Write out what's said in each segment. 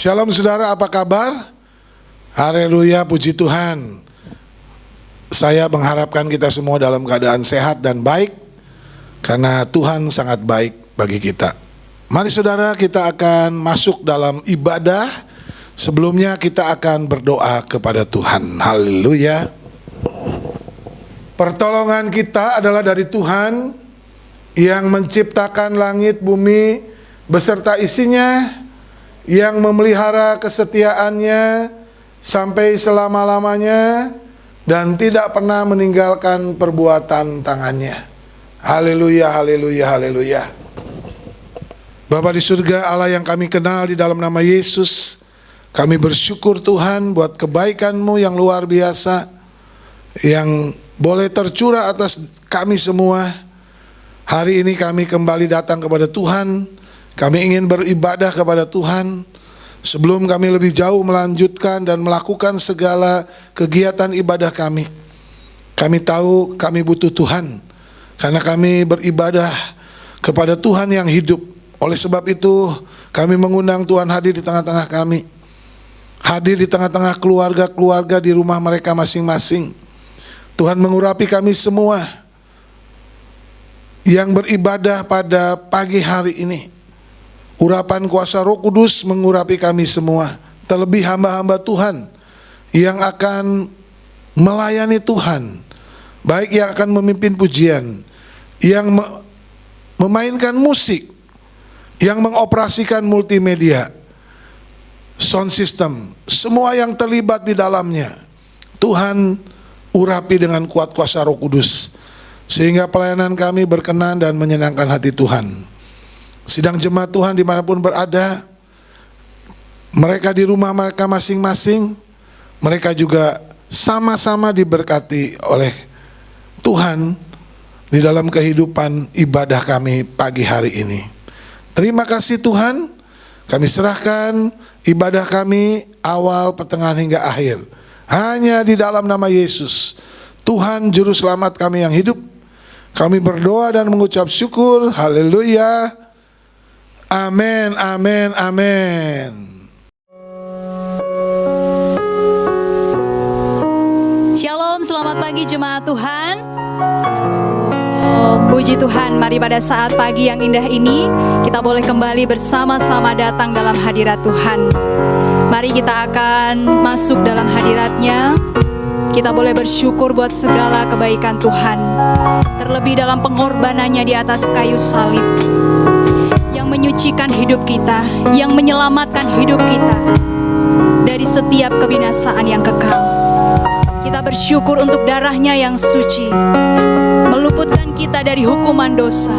Shalom saudara, apa kabar? Haleluya, puji Tuhan. Saya mengharapkan kita semua dalam keadaan sehat dan baik, karena Tuhan sangat baik bagi kita. Mari saudara, kita akan masuk dalam ibadah. Sebelumnya kita akan berdoa kepada Tuhan. Haleluya. Pertolongan kita adalah dari Tuhan yang menciptakan langit, bumi beserta isinya, yang memelihara kesetiaannya sampai selama-lamanya dan tidak pernah meninggalkan perbuatan tangannya. Haleluya, haleluya, haleluya. Bapa di surga, Allah yang kami kenal di dalam nama Yesus, kami bersyukur Tuhan buat kebaikan-Mu yang luar biasa, yang boleh tercurah atas kami semua. Hari ini kami kembali datang kepada Tuhan. Kami ingin beribadah kepada Tuhan. Sebelum kami lebih jauh melanjutkan dan melakukan segala kegiatan ibadah kami tahu kami butuh Tuhan, karena kami beribadah kepada Tuhan yang hidup. Oleh sebab itu kami mengundang Tuhan hadir di tengah-tengah kami, hadir di tengah-tengah keluarga-keluarga di rumah mereka masing-masing. Tuhan mengurapi kami semua yang beribadah pada pagi hari ini. Urapan kuasa Roh Kudus mengurapi kami semua. Terlebih hamba-hamba Tuhan yang akan melayani Tuhan, baik yang akan memimpin pujian, yang memainkan musik, yang mengoperasikan multimedia, sound system, semua yang terlibat di dalamnya. Tuhan urapi dengan kuat kuasa Roh Kudus, sehingga pelayanan kami berkenan dan menyenangkan hati Tuhan. Sidang jemaat Tuhan dimanapun berada, mereka di rumah mereka masing-masing, mereka juga sama-sama diberkati oleh Tuhan di dalam kehidupan ibadah kami pagi hari ini. Terima kasih Tuhan, kami serahkan ibadah kami awal, pertengahan hingga akhir hanya di dalam nama Yesus, Tuhan Juru Selamat kami yang hidup. Kami berdoa dan mengucap syukur. Haleluya. Amin, amin, amin. Shalom, selamat pagi jemaat Tuhan. Puji Tuhan, mari pada saat pagi yang indah ini kita boleh kembali bersama-sama datang dalam hadirat Tuhan. Mari kita akan masuk dalam hadirat-Nya. Kita boleh bersyukur buat segala kebaikan Tuhan, terlebih dalam pengorbanannya di atas kayu salib, yang menyucikan hidup kita, yang menyelamatkan hidup kita dari setiap kebinasaan yang kekal. Kita bersyukur untuk darah-Nya yang suci, meluputkan kita dari hukuman dosa.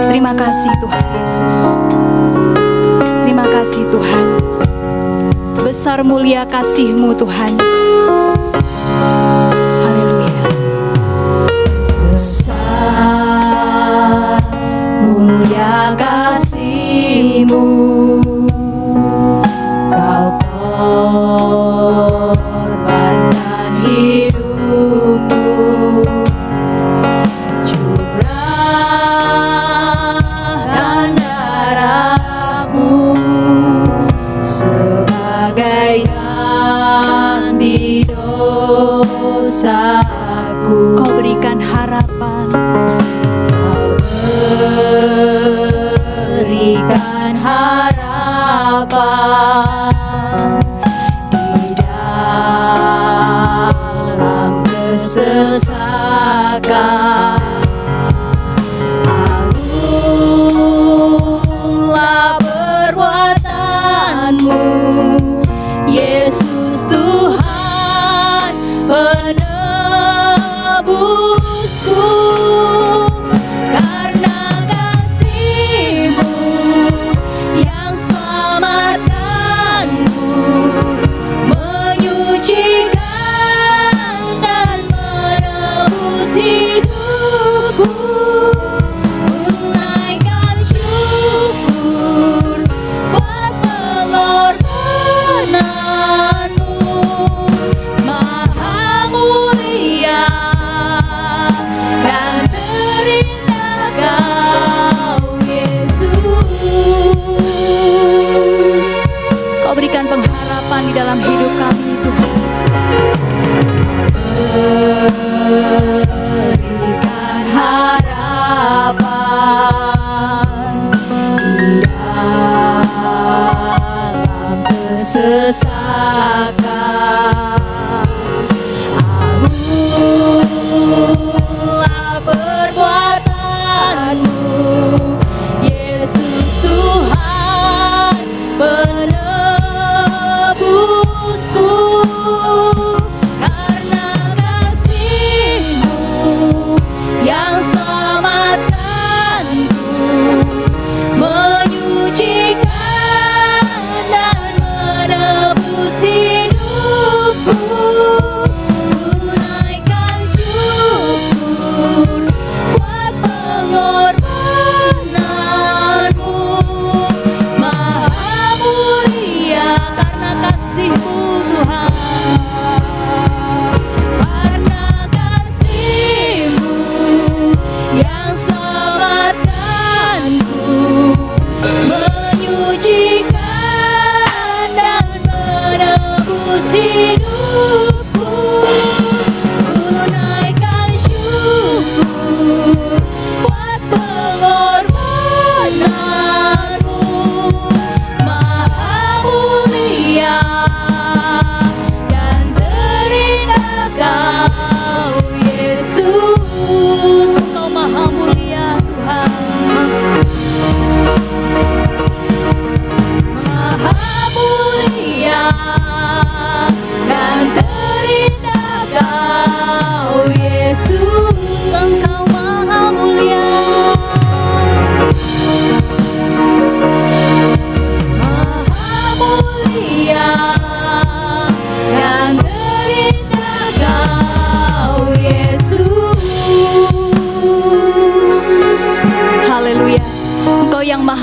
Terima kasih Tuhan Yesus. Terima kasih Tuhan. Besar mulia kasih-Mu Tuhan. Haleluya. Besar mulia kasih-Mu, Kau korbankan hidup-Mu, curahkan darah-Mu sebagai ganti dosaku. Kau berikan harapan, berikan harapan di dalam kesesakan. Agunglah perbuatan-Mu, Yesus Tuhan penebusku.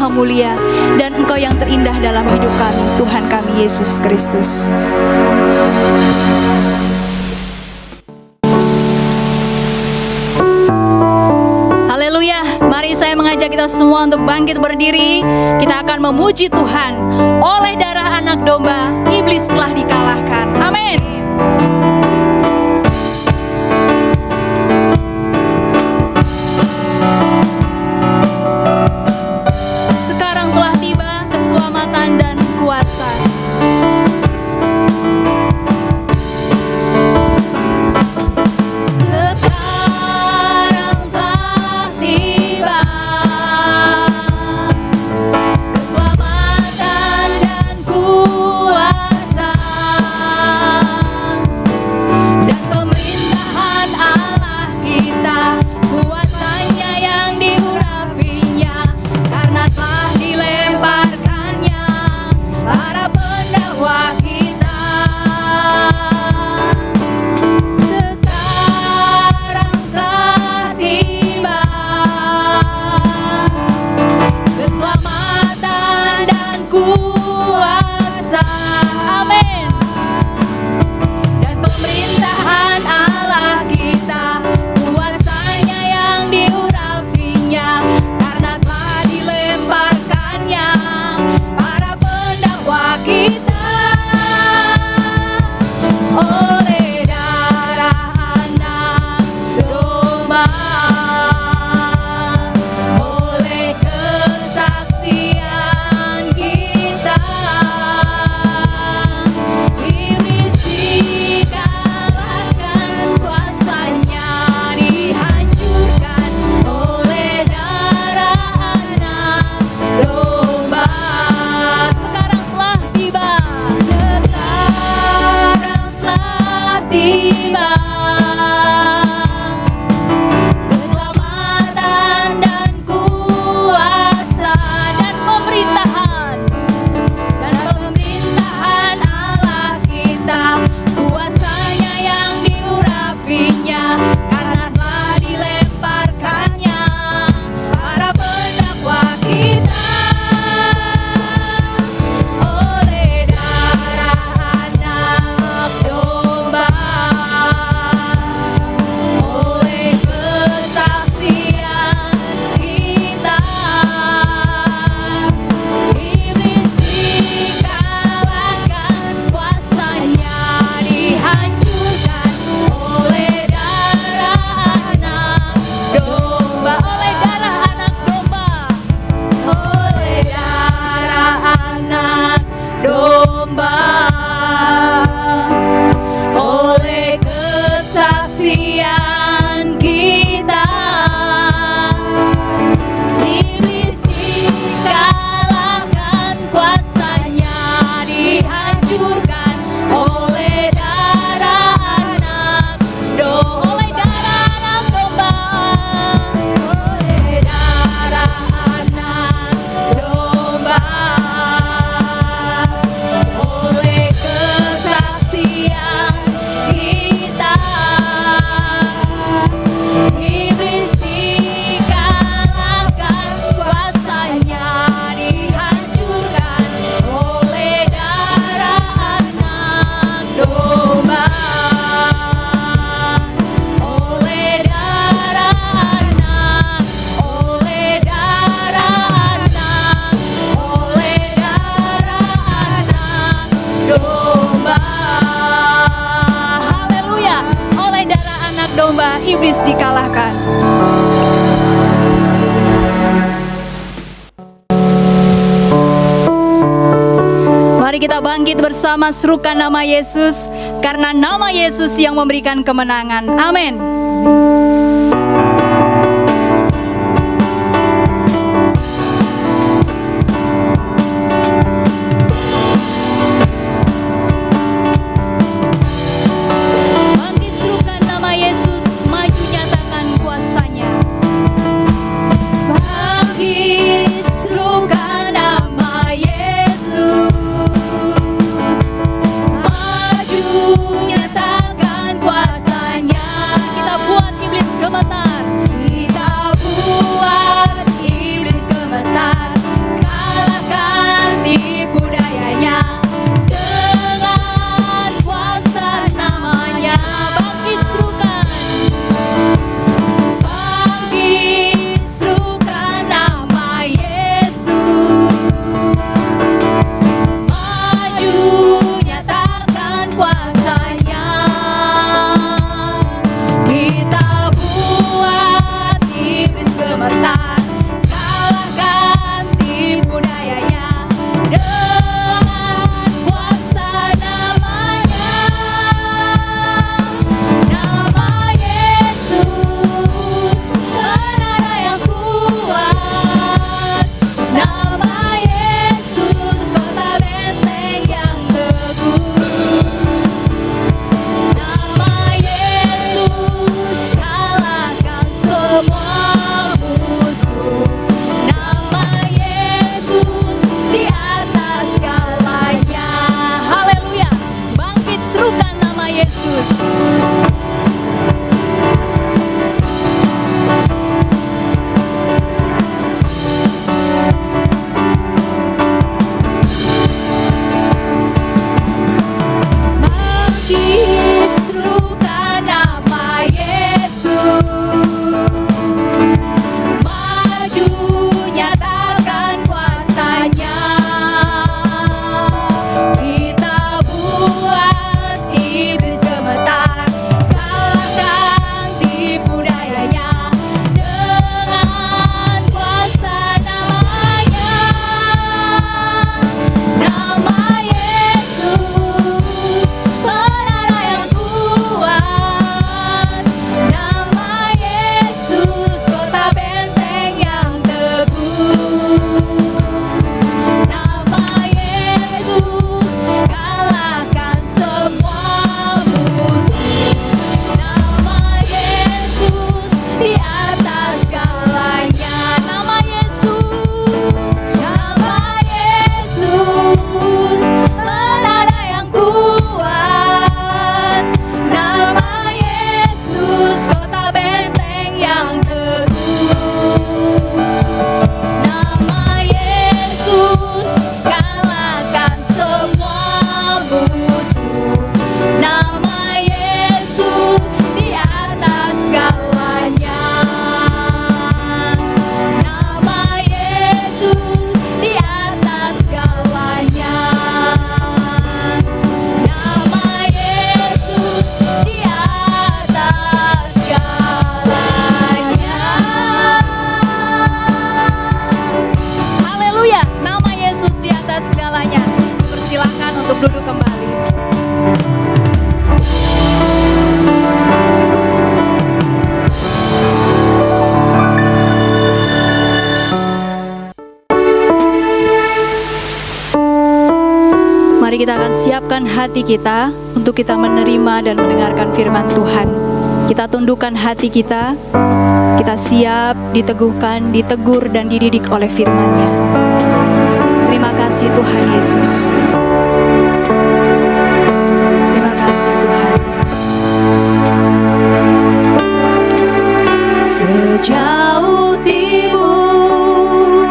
maha mulia, dan Engkau yang terindah dalam hidup kami, Tuhan kami Yesus Kristus. Haleluya. Mari saya mengajak kita semua untuk bangkit berdiri. Kita akan memuji Tuhan. Oleh darah anak domba, iblis telah dikalahkan. Amin. Sekarang telah tiba keselamatan dan kuasa. Iblis dikalahkan. Mari kita bangkit bersama, serukan nama Yesus, karena nama Yesus yang memberikan kemenangan. Amin. Nyatakan kuasanya, kita buat iblis gemetar. hati kita untuk kita menerima dan mendengarkan firman Tuhan. Kita tundukkan hati kita, kita siap diteguhkan, ditegur dan dididik oleh firman-Nya. Terima kasih Tuhan Yesus. Terima kasih Tuhan. Sejauh timur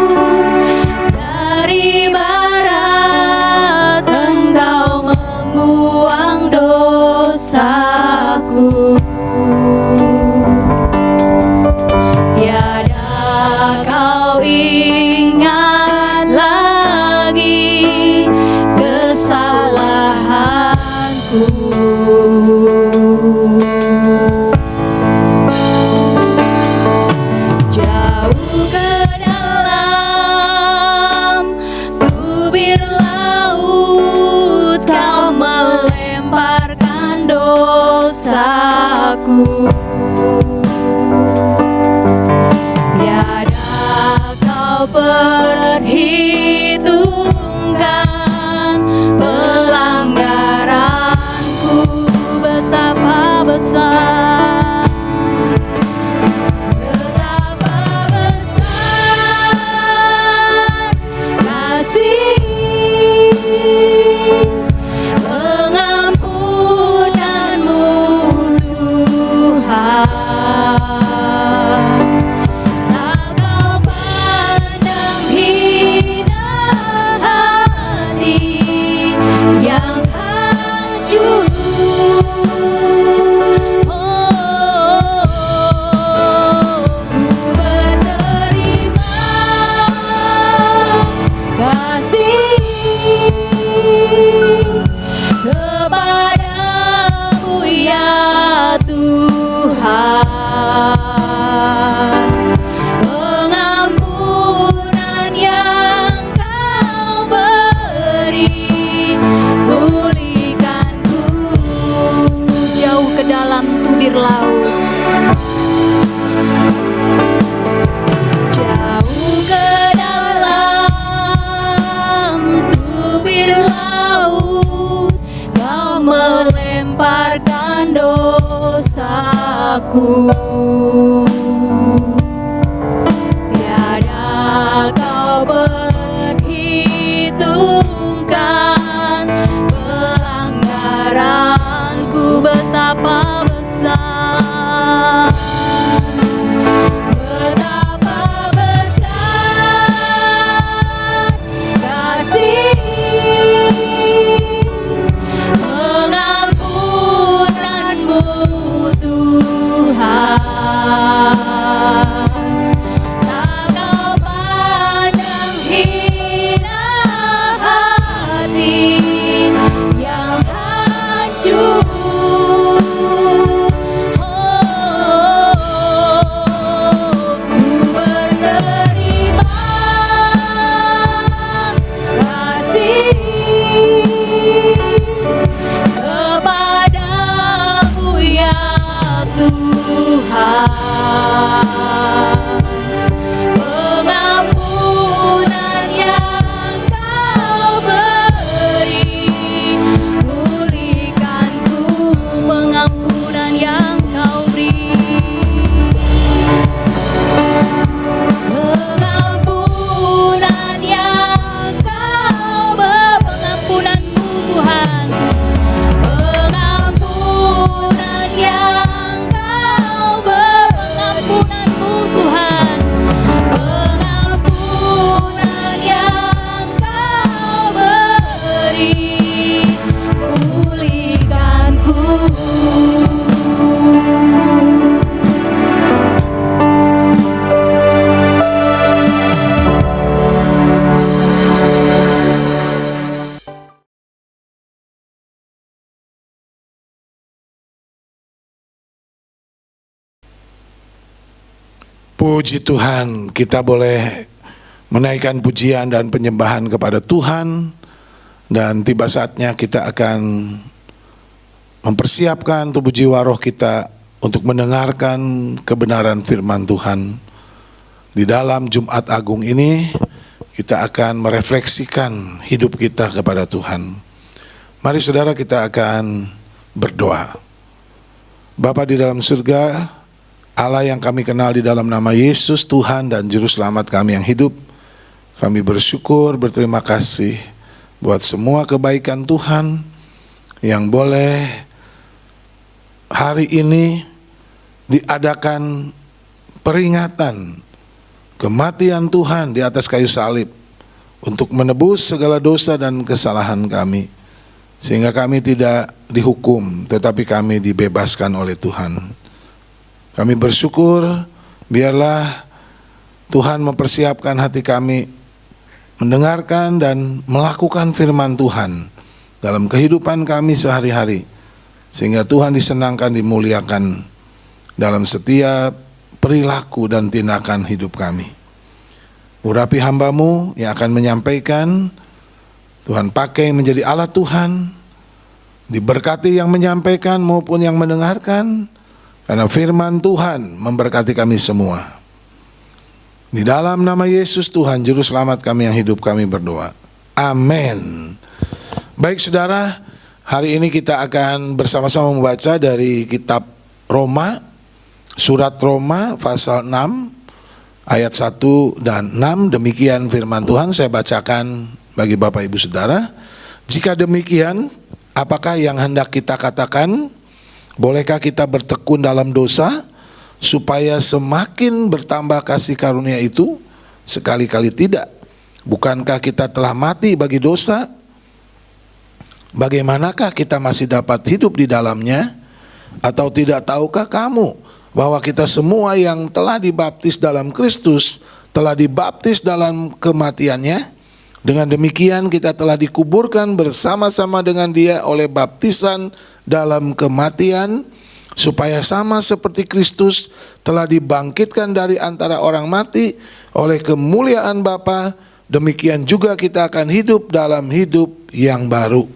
dari barat, Engkau membuang dosaku. Tiada kau ingat lagi kesalahanku. Jauh ke dalam tubir laut, kau melemparkan dosaku. Tiada kau perhitungkan pelanggaranku, betapa besar, betapa besar kasih pengampunanmu Tuhan. Tak kau pandang hina hati yang hancur. Ku berterima kasih kepadamu ya Tuhan. Pengampunan yang kau beri, pulihkanku. Jauh ke dalam tubir laut, jauh ke dalam tubir laut, kau melemparkan dosaku. Tiada kau perhitungkan pelanggaranku, betapa besar, betapa besar kasih pengampunanmu Tuhan. Tak kau pandang hina hati yang hancur. Ku berterima kasih kepadamu ya Tuhan. Pengampunan yang kau beri, pulihkanku. Pengampunan yang kau beri, pengampunan yang kau beri, pengampunanmu Tuhan. Pengampunan yang kau beri, pengampunanmu Tuhan. Pengampunan yang kau beri, pulihkanku. Puji Tuhan, kita boleh menaikkan pujian dan penyembahan kepada Tuhan. Dan tiba saatnya kita akan mempersiapkan tubuh jiwa roh kita untuk mendengarkan kebenaran firman Tuhan. Di dalam Jumat Agung ini kita akan merefleksikan hidup kita kepada Tuhan. Mari saudara kita akan berdoa. Bapa di dalam surga, Allah yang kami kenal di dalam nama Yesus Tuhan dan Juru Selamat kami yang hidup, kami bersyukur, berterima kasih buat semua kebaikan Tuhan yang boleh hari ini diadakan peringatan kematian Tuhan di atas kayu salib untuk menebus segala dosa dan kesalahan kami, sehingga kami tidak dihukum tetapi kami dibebaskan oleh Tuhan. Kami bersyukur, biarlah Tuhan mempersiapkan hati kami mendengarkan dan melakukan firman Tuhan dalam kehidupan kami sehari-hari, sehingga Tuhan disenangkan, dimuliakan dalam setiap perilaku dan tindakan hidup kami. Urapi hamba-Mu yang akan menyampaikan, Tuhan pakai menjadi alat Tuhan, diberkati yang menyampaikan maupun yang mendengarkan, karena firman Tuhan memberkati kami semua. Di dalam nama Yesus Tuhan Juru Selamat kami yang hidup kami berdoa. Amin. Baik saudara, hari ini kita akan bersama-sama membaca dari kitab Roma, surat Roma pasal 6 ayat 1 dan 6. Demikian firman Tuhan, saya bacakan bagi Bapak Ibu Saudara. Jika demikian, apakah yang hendak kita katakan? Bolehkah kita bertekun dalam dosa supaya semakin bertambah kasih karunia itu? Sekali-kali tidak. Bukankah kita telah mati bagi dosa? Bagaimanakah kita masih dapat hidup di dalamnya? Atau tidak tahukah kamu bahwa kita semua yang telah dibaptis dalam Kristus telah dibaptis dalam kematiannya? Dengan demikian kita telah dikuburkan bersama-sama dengan Dia oleh baptisan dalam kematian, supaya sama seperti Kristus telah dibangkitkan dari antara orang mati oleh kemuliaan Bapa, demikian juga kita akan hidup dalam hidup yang baru.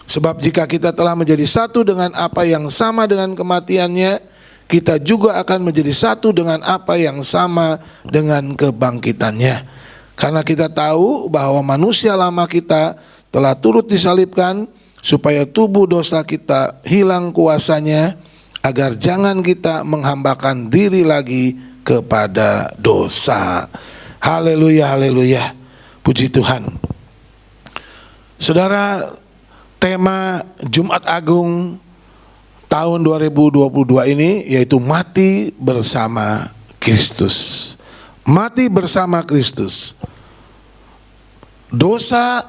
Sebab jika kita telah menjadi satu dengan apa yang sama dengan kematiannya, kita juga akan menjadi satu dengan apa yang sama dengan kebangkitannya. Karena kita tahu bahwa manusia lama kita telah turut disalibkan, supaya tubuh dosa kita hilang kuasanya, agar jangan kita menghambakan diri lagi kepada dosa. Haleluya, haleluya. Puji Tuhan. Saudara, tema Jumat Agung tahun 2022 ini yaitu mati bersama Kristus. Mati bersama Kristus. Dosa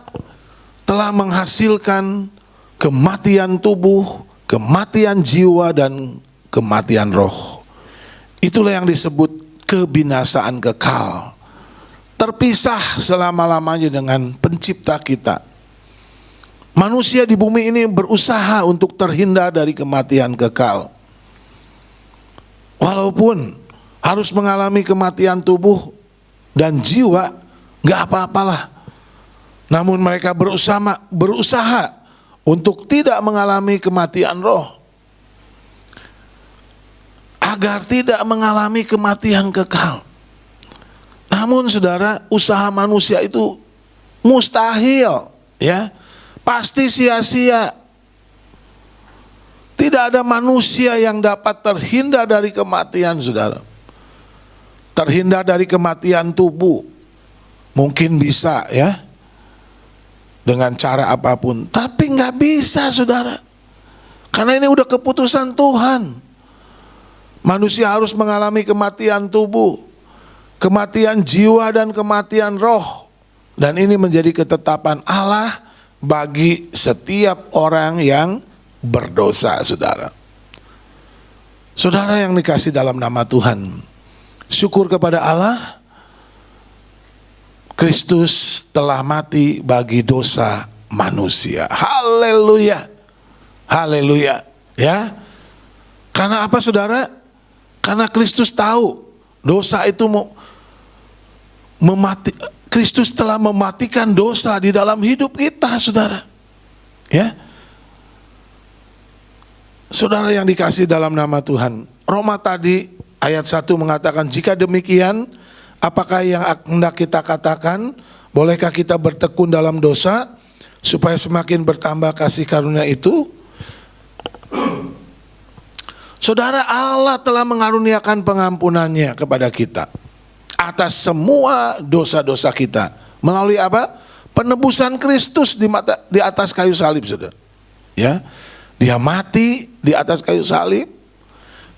telah menghasilkan kematian tubuh, kematian jiwa, dan kematian roh. Itulah yang disebut kebinasaan kekal. Terpisah selama-lamanya dengan pencipta kita. Manusia di bumi ini berusaha untuk terhindar dari kematian kekal. Walaupun harus mengalami kematian tubuh dan jiwa, gak apa-apalah. Namun mereka berusaha untuk tidak mengalami kematian roh, agar tidak mengalami kematian kekal. Namun saudara, usaha manusia itu mustahil, ya, pasti sia-sia. Tidak ada manusia yang dapat terhindar dari kematian, saudara. Terhindar dari kematian tubuh mungkin bisa, ya, dengan cara apapun, tapi nggak bisa, saudara, karena ini udah keputusan Tuhan. Manusia harus mengalami kematian tubuh, kematian jiwa, dan kematian roh, dan ini menjadi ketetapan Allah bagi setiap orang yang berdosa, saudara. Saudara yang dikasih dalam nama Tuhan, syukur kepada Allah, Kristus telah mati bagi dosa manusia. Haleluya. Haleluya. Ya. Karena apa, saudara? Karena Kristus tahu dosa itu Kristus telah mematikan dosa di dalam hidup kita, saudara. Ya. Saudara yang dikasih dalam nama Tuhan, Roma tadi ayat 1 mengatakan, jika demikian, apakah yang hendak kita katakan? Bolehkah kita bertekun dalam dosa supaya semakin bertambah kasih karunia itu, saudara, Allah telah mengaruniakan pengampunannya kepada kita atas semua dosa-dosa kita melalui apa? Penebusan Kristus di atas kayu salib, saudara. Ya, Dia mati di atas kayu salib,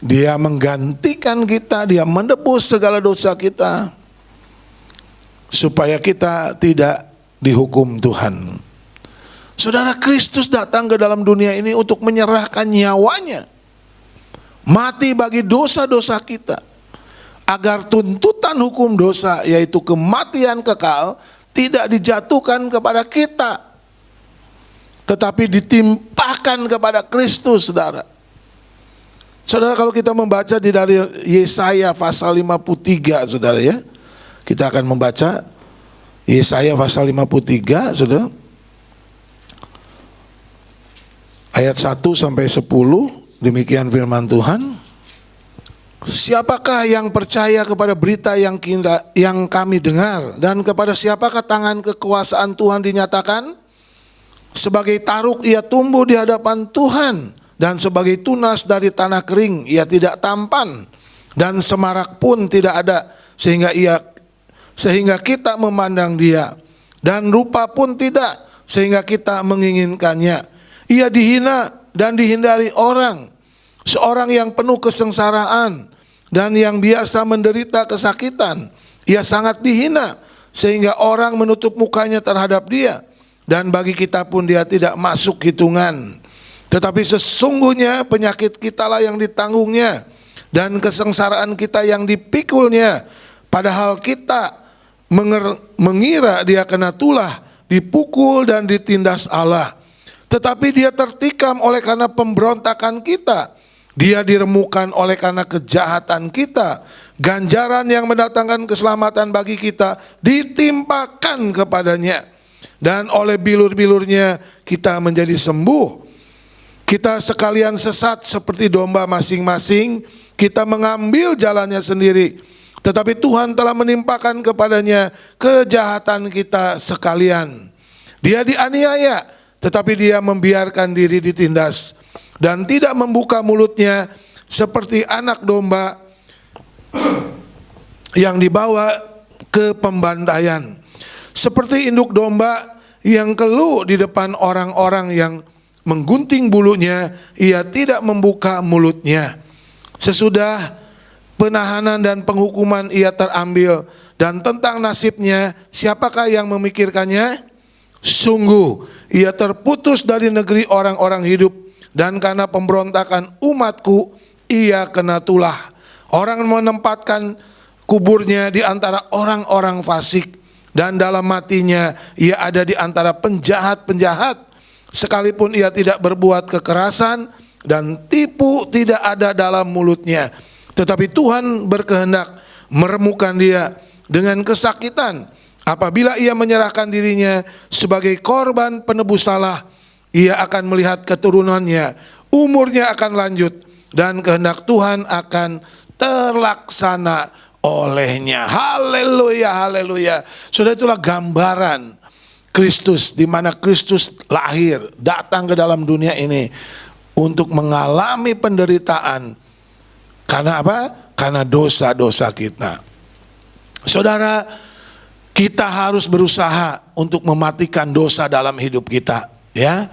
Dia menggantikan kita, Dia menebus segala dosa kita supaya kita tidak dihukum Tuhan. Saudara, Kristus datang ke dalam dunia ini untuk menyerahkan nyawanya, mati bagi dosa-dosa kita, agar tuntutan hukum dosa, yaitu kematian kekal, tidak dijatuhkan kepada kita, tetapi ditimpakan kepada Kristus, saudara. Saudara, kalau kita membaca dari Yesaya pasal 53, saudara ya, kita akan membaca Yesaya pasal 53, saudara, ayat 1 sampai 10, demikian firman Tuhan. Siapakah yang percaya kepada berita yang kami dengar, dan kepada siapakah tangan kekuasaan Tuhan dinyatakan? Sebagai taruk ia tumbuh di hadapan Tuhan, dan sebagai tunas dari tanah kering ia tidak tampan, dan semarak pun tidak ada, sehingga kita memandang dia, dan rupa pun tidak, sehingga kita menginginkannya. Ia dihina dan dihindari orang, seorang yang penuh kesengsaraan dan yang biasa menderita kesakitan. Ia sangat dihina sehingga orang menutup mukanya terhadap dia, dan bagi kita pun dia tidak masuk hitungan. Tetapi sesungguhnya penyakit kitalah yang ditanggungnya, dan kesengsaraan kita yang dipikulnya. Padahal kita mengira dia kena tulah, dipukul dan ditindas Allah. Tetapi dia tertikam oleh karena pemberontakan kita, dia diremukan oleh karena kejahatan kita. Ganjaran yang mendatangkan keselamatan bagi kita ditimpakan kepadanya, dan oleh bilur-bilurnya kita menjadi sembuh. Kita sekalian sesat seperti domba masing-masing, kita mengambil jalannya sendiri. Tetapi Tuhan telah menimpakan kepadanya kejahatan kita sekalian. Dia dianiaya, tetapi dia membiarkan diri ditindas, dan tidak membuka mulutnya, seperti anak domba yang dibawa ke pembantaian, seperti induk domba yang keluh di depan orang-orang yang menggunting bulunya, ia tidak membuka mulutnya. Sesudah penahanan dan penghukuman ia terambil, dan tentang nasibnya siapakah yang memikirkannya? Sungguh ia terputus dari negeri orang-orang hidup, dan karena pemberontakan umatku ia kena tulah. Orang menempatkan kuburnya di antara orang-orang fasik, dan dalam matinya ia ada di antara penjahat-penjahat. Sekalipun ia tidak berbuat kekerasan, dan tipu tidak ada dalam mulutnya. Tetapi Tuhan berkehendak meremukan dia dengan kesakitan. Apabila ia menyerahkan dirinya sebagai korban penebus salah, ia akan melihat keturunannya, umurnya akan lanjut, dan kehendak Tuhan akan terlaksana olehnya. Haleluya, haleluya. Saudara, itulah gambaran Kristus, di mana Kristus lahir, datang ke dalam dunia ini untuk mengalami penderitaan. Karena apa? Karena dosa-dosa kita. Saudara, kita harus berusaha untuk mematikan dosa dalam hidup kita, ya.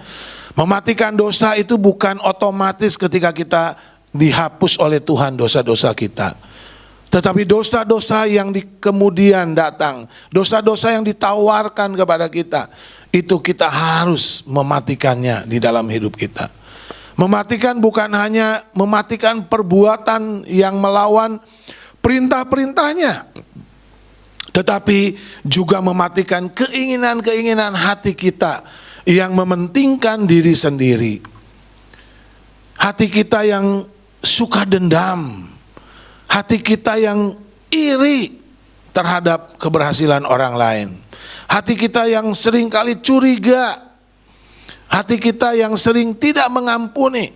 Mematikan dosa itu bukan otomatis ketika kita dihapus oleh Tuhan dosa-dosa kita. Tetapi dosa-dosa yang kemudian datang, dosa-dosa yang ditawarkan kepada kita, itu kita harus mematikannya di dalam hidup kita. Mematikan bukan hanya mematikan perbuatan yang melawan perintah-perintahnya, tetapi juga mematikan keinginan-keinginan hati kita yang mementingkan diri sendiri. Hati kita yang suka dendam, hati kita yang iri terhadap keberhasilan orang lain, hati kita yang seringkali curiga, hati kita yang sering tidak mengampuni.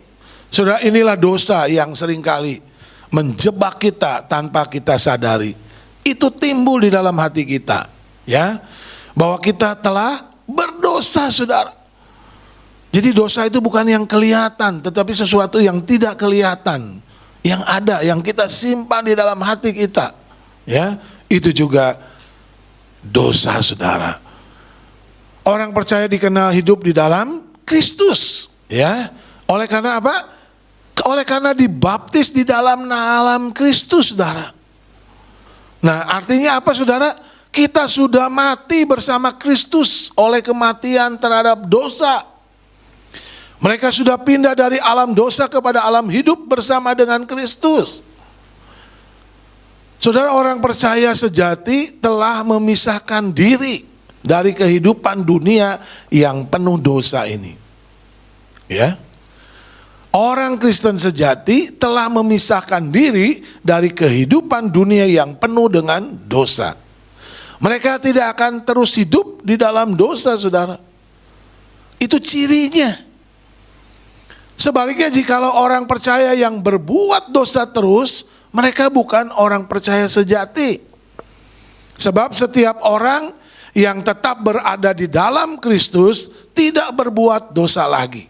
Saudara, inilah dosa yang seringkali menjebak kita tanpa kita sadari. Itu timbul di dalam hati kita, ya, bahwa kita telah berdosa dosa, saudara. Jadi dosa itu bukan yang kelihatan, tetapi sesuatu yang tidak kelihatan, yang ada, yang kita simpan di dalam hati kita. Ya, itu juga dosa, saudara. Orang percaya dikenal hidup di dalam Kristus. Ya, oleh karena apa? Oleh karena dibaptis di dalam alam Kristus, saudara. Nah, artinya apa, saudara? Kita sudah mati bersama Kristus oleh kematian terhadap dosa. Mereka sudah pindah dari alam dosa kepada alam hidup bersama dengan Kristus. Saudara, orang percaya sejati telah memisahkan diri dari kehidupan dunia yang penuh dosa ini. Ya. Orang Kristen sejati telah memisahkan diri dari kehidupan dunia yang penuh dengan dosa. Mereka tidak akan terus hidup di dalam dosa, saudara. Itu cirinya. Sebaliknya, jikalau orang percaya yang berbuat dosa terus, mereka bukan orang percaya sejati. Sebab setiap orang yang tetap berada di dalam Kristus tidak berbuat dosa lagi.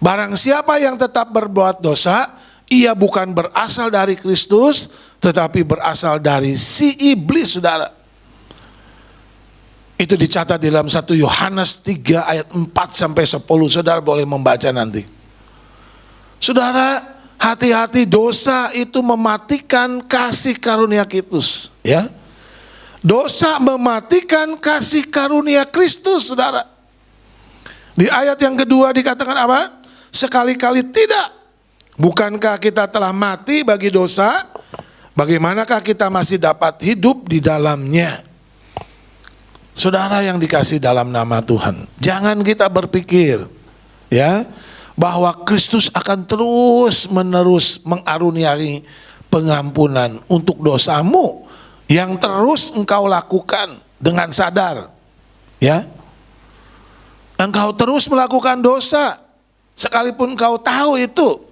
Barang siapa yang tetap berbuat dosa, ia bukan berasal dari Kristus, tetapi berasal dari si iblis, saudara. Itu dicatat di dalam 1 Yohanes 3 ayat 4-10, saudara boleh membaca nanti. Saudara, hati-hati, dosa itu mematikan kasih karunia Kristus, ya. Dosa mematikan kasih karunia Kristus, saudara. Di ayat yang kedua dikatakan apa? Sekali-kali tidak. Bukankah kita telah mati bagi dosa? Bagaimanakah kita masih dapat hidup di dalamnya? Saudara yang dikasih dalam nama Tuhan, jangan kita berpikir, ya, bahwa Kristus akan terus-menerus mengaruniai pengampunan untuk dosamu yang terus engkau lakukan dengan sadar. Ya, engkau terus melakukan dosa sekalipun engkau tahu itu.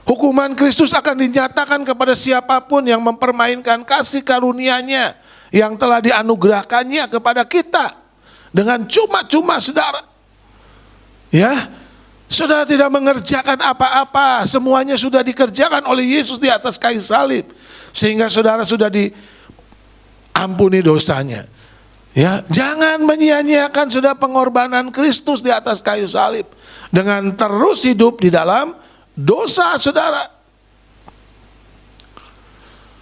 Hukuman Kristus akan dinyatakan kepada siapapun yang mempermainkan kasih karunia-Nya yang telah dianugerahkannya kepada kita dengan cuma-cuma, saudara. Ya, saudara tidak mengerjakan apa-apa, semuanya sudah dikerjakan oleh Yesus di atas kayu salib, sehingga saudara sudah diampuni dosanya. Ya, jangan menyia-nyiakan saudara pengorbanan Kristus di atas kayu salib dengan terus hidup di dalam dosa, saudara.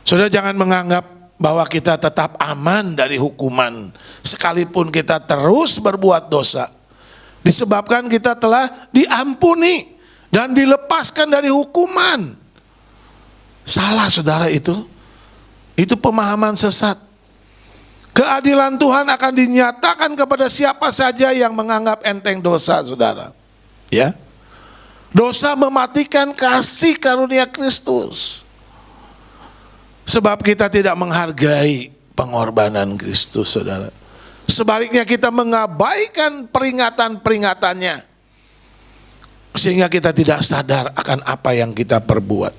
Saudara jangan menganggap bahwa kita tetap aman dari hukuman sekalipun kita terus berbuat dosa, disebabkan kita telah diampuni dan dilepaskan dari hukuman. Salah, saudara, itu pemahaman sesat. Keadilan Tuhan akan dinyatakan kepada siapa saja yang menganggap enteng dosa, saudara. Ya, dosa mematikan kasih karunia Kristus. Sebab kita tidak menghargai pengorbanan Kristus, saudara. Sebaliknya kita mengabaikan peringatan-peringatannya, sehingga kita tidak sadar akan apa yang kita perbuat.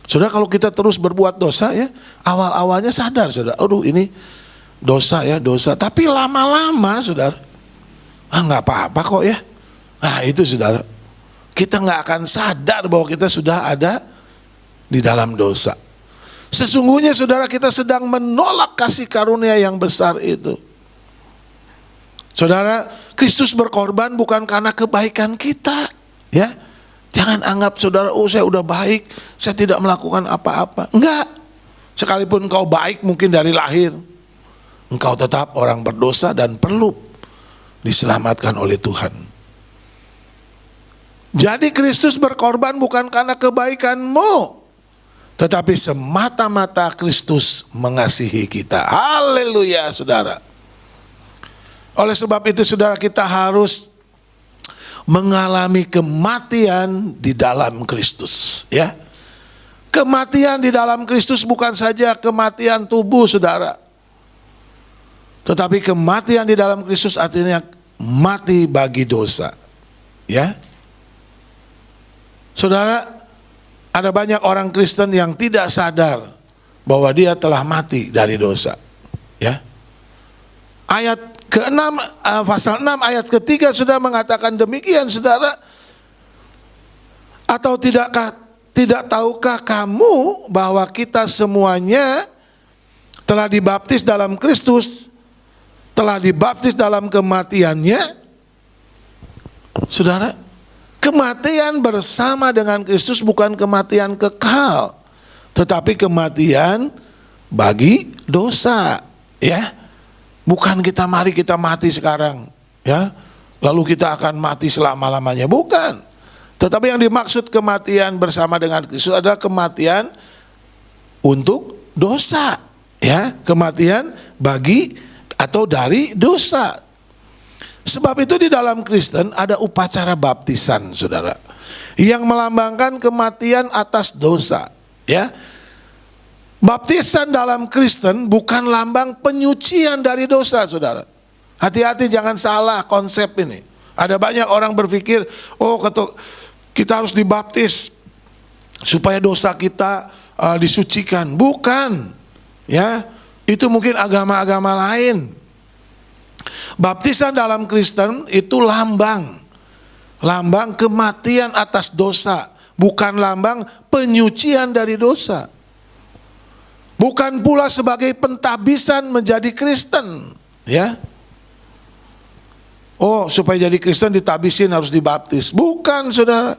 Saudara, kalau kita terus berbuat dosa, ya, awal-awalnya sadar, saudara, aduh ini dosa, ya, dosa. Tapi lama-lama, saudara, nggak apa-apa kok, ya. Nah itu, saudara, kita nggak akan sadar bahwa kita sudah ada di dalam dosa. Sesungguhnya, saudara, kita sedang menolak kasih karunia yang besar itu. Saudara, Kristus berkorban bukan karena kebaikan kita, ya. Jangan anggap, saudara, oh saya udah baik, saya tidak melakukan apa-apa. Enggak. Sekalipun engkau baik mungkin dari lahir, engkau tetap orang berdosa dan perlu diselamatkan oleh Tuhan. Jadi Kristus berkorban bukan karena kebaikanmu, tetapi semata-mata Kristus mengasihi kita. Haleluya, saudara. Oleh sebab itu, saudara, kita harus mengalami kematian di dalam Kristus, ya. Kematian di dalam Kristus bukan saja kematian tubuh, saudara, tetapi kematian di dalam Kristus artinya mati bagi dosa, ya. Saudara, ada banyak orang Kristen yang tidak sadar bahwa dia telah mati dari dosa, ya. ayat ke-6, pasal 6 ayat ke-3 sudah mengatakan demikian, saudara. Atau tidak tahukah kamu bahwa kita semuanya telah dibaptis dalam Kristus, telah dibaptis dalam kematiannya? Saudara, kematian bersama dengan Kristus bukan kematian kekal, tetapi kematian bagi dosa, ya. Bukan mari kita mati sekarang, ya, lalu kita akan mati selama-lamanya, bukan. Tetapi yang dimaksud kematian bersama dengan Kristus adalah kematian untuk dosa, ya, kematian bagi atau dari dosa. Sebab itu di dalam Kristen ada upacara baptisan, saudara, yang melambangkan kematian atas dosa, ya. Baptisan dalam Kristen bukan lambang penyucian dari dosa, saudara. Hati-hati, jangan salah konsep ini. Ada banyak orang berpikir, oh kita harus dibaptis supaya dosa kita disucikan. Bukan, ya. Itu mungkin agama-agama lain. Baptisan dalam Kristen itu lambang kematian atas dosa, bukan lambang penyucian dari dosa. Bukan pula sebagai pentabisan menjadi Kristen, ya. Oh, supaya jadi Kristen ditabisin harus dibaptis. Bukan, saudara.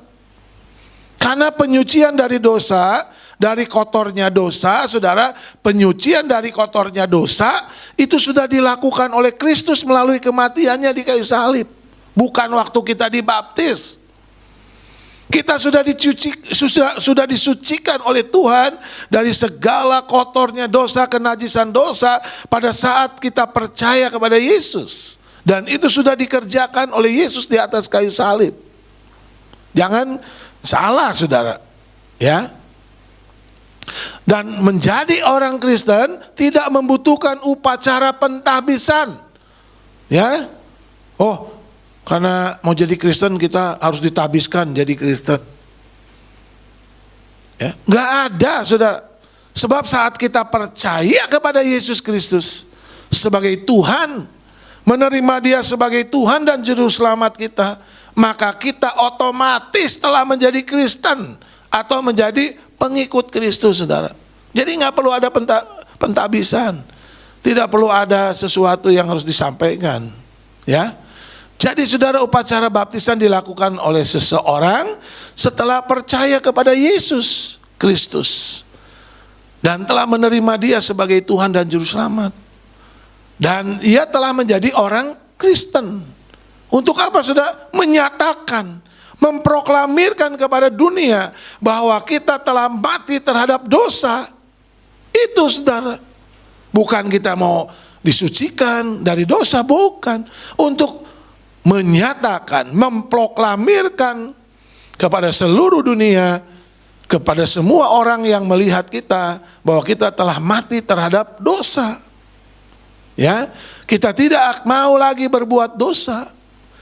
Karena penyucian dari dosa, dari kotornya dosa, saudara, penyucian dari kotornya dosa itu sudah dilakukan oleh Kristus melalui kematiannya di kayu salib. Bukan waktu kita dibaptis. Kita sudah disucikan oleh Tuhan dari segala kotornya dosa, kenajisan dosa pada saat kita percaya kepada Yesus. Dan itu sudah dikerjakan oleh Yesus di atas kayu salib. Jangan salah, saudara, ya. Dan menjadi orang Kristen tidak membutuhkan upacara pentabisan, ya. Oh, karena mau jadi Kristen kita harus ditabiskan jadi Kristen, ya. Nggak ada, saudara. Sebab saat kita percaya kepada Yesus Kristus sebagai Tuhan, menerima Dia sebagai Tuhan dan Juru Selamat kita, maka kita otomatis telah menjadi Kristen atau menjadi pengikut Kristus, saudara. Jadi nggak perlu ada pentabisan, tidak perlu ada sesuatu yang harus disampaikan, ya. Jadi saudara, upacara baptisan dilakukan oleh seseorang setelah percaya kepada Yesus Kristus dan telah menerima Dia sebagai Tuhan dan Juru Selamat. Dan ia telah menjadi orang Kristen. Untuk apa, saudara? Menyatakan, memproklamirkan kepada dunia bahwa kita telah mati terhadap dosa. Itu, saudara. Bukan kita mau disucikan dari dosa, bukan. Untuk menyatakan, memproklamirkan kepada seluruh dunia, kepada semua orang yang melihat kita, bahwa kita telah mati terhadap dosa. Ya, kita tidak mau lagi berbuat dosa.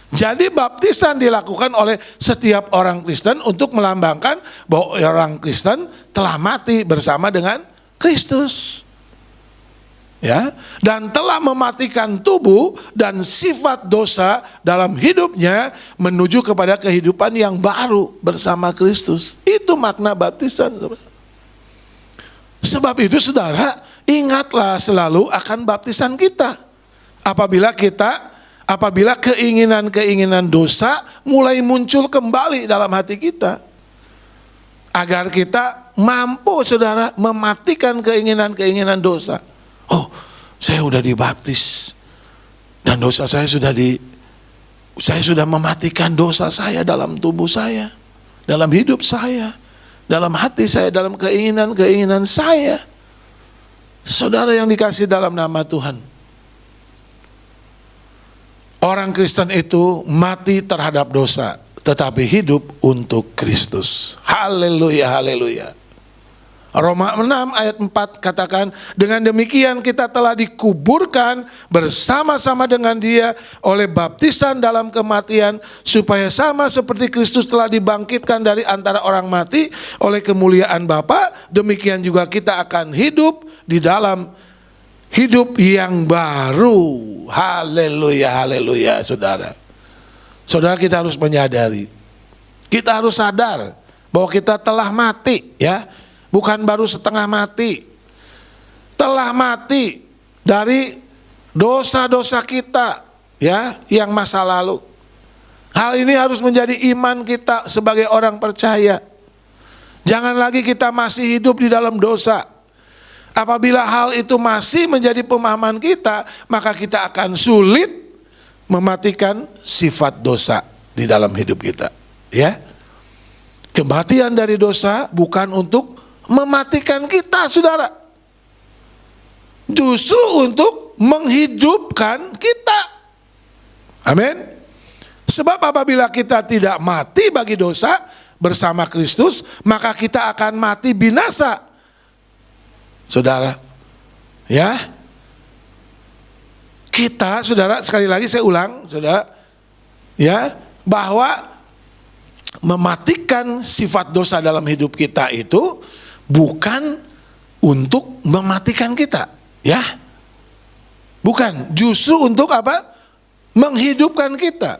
Jadi baptisan dilakukan oleh setiap orang Kristen untuk melambangkan bahwa orang Kristen telah mati bersama dengan Kristus. Ya, dan telah mematikan tubuh dan sifat dosa dalam hidupnya menuju kepada kehidupan yang baru bersama Kristus. Itu makna baptisan. Sebab itu, saudara, ingatlah selalu akan baptisan kita. Apabila keinginan-keinginan dosa mulai muncul kembali dalam hati kita, agar kita mampu, saudara, mematikan keinginan-keinginan dosa. Oh, saya sudah dibaptis dan dosa saya sudah mematikan dosa saya dalam tubuh saya, dalam hidup saya, dalam hati saya, dalam keinginan-keinginan saya. Saudara yang dikasihi dalam nama Tuhan, orang Kristen itu mati terhadap dosa, tetapi hidup untuk Kristus. Haleluya, haleluya. Roma 6 ayat 4 katakan, dengan demikian kita telah dikuburkan bersama-sama dengan Dia oleh baptisan dalam kematian, supaya sama seperti Kristus telah dibangkitkan dari antara orang mati oleh kemuliaan Bapa, demikian juga kita akan hidup di dalam hidup yang baru. Haleluya, haleluya, saudara. Saudara, kita harus menyadari, kita harus sadar bahwa kita telah mati, ya, bukan baru setengah mati. Telah mati dari dosa-dosa kita, ya, yang masa lalu. Hal ini harus menjadi iman kita sebagai orang percaya. Jangan lagi kita masih hidup di dalam dosa. Apabila hal itu masih menjadi pemahaman kita, maka kita akan sulit mematikan sifat dosa di dalam hidup kita, ya. Kematian dari dosa bukan untuk mematikan kita, saudara. Justru untuk menghidupkan kita. Amin. Sebab apabila kita tidak mati bagi dosa bersama Kristus, maka kita akan mati binasa. Saudara, ya, kita, saudara, sekali lagi saya ulang, saudara, ya, bahwa mematikan sifat dosa dalam hidup kita itu bukan untuk mematikan kita, ya, bukan, justru untuk apa? Menghidupkan kita.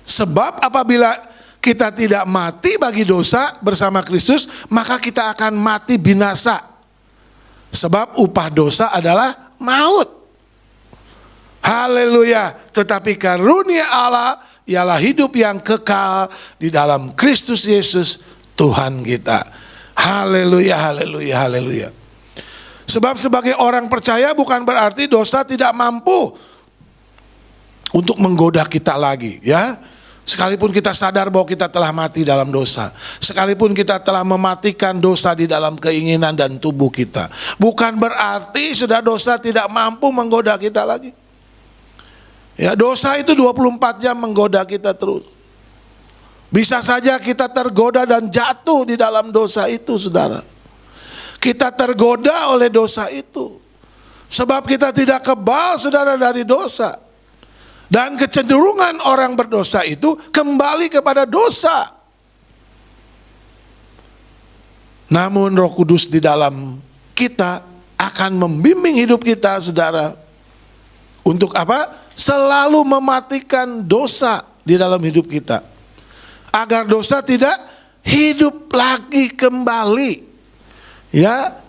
Sebab apabila kita tidak mati bagi dosa bersama Kristus, maka kita akan mati binasa. Sebab upah dosa adalah maut. Haleluya. Tetapi karunia Allah ialah hidup yang kekal di dalam Kristus Yesus Tuhan kita. Haleluya, haleluya, haleluya. Sebab sebagai orang percaya bukan berarti dosa tidak mampu untuk menggoda kita lagi, ya. Sekalipun kita sadar bahwa kita telah mati dalam dosa, sekalipun kita telah mematikan dosa di dalam keinginan dan tubuh kita, bukan berarti sudah dosa tidak mampu menggoda kita lagi. Ya, dosa itu 24 jam menggoda kita terus. Bisa saja kita tergoda dan jatuh di dalam dosa itu, saudara. Kita tergoda oleh dosa itu. Sebab kita tidak kebal, saudara, dari dosa. Dan kecenderungan orang berdosa itu kembali kepada dosa. Namun Roh Kudus di dalam kita akan membimbing hidup kita, saudara. Untuk apa? Selalu mematikan dosa di dalam hidup kita. Agar dosa tidak hidup lagi kembali. Ya.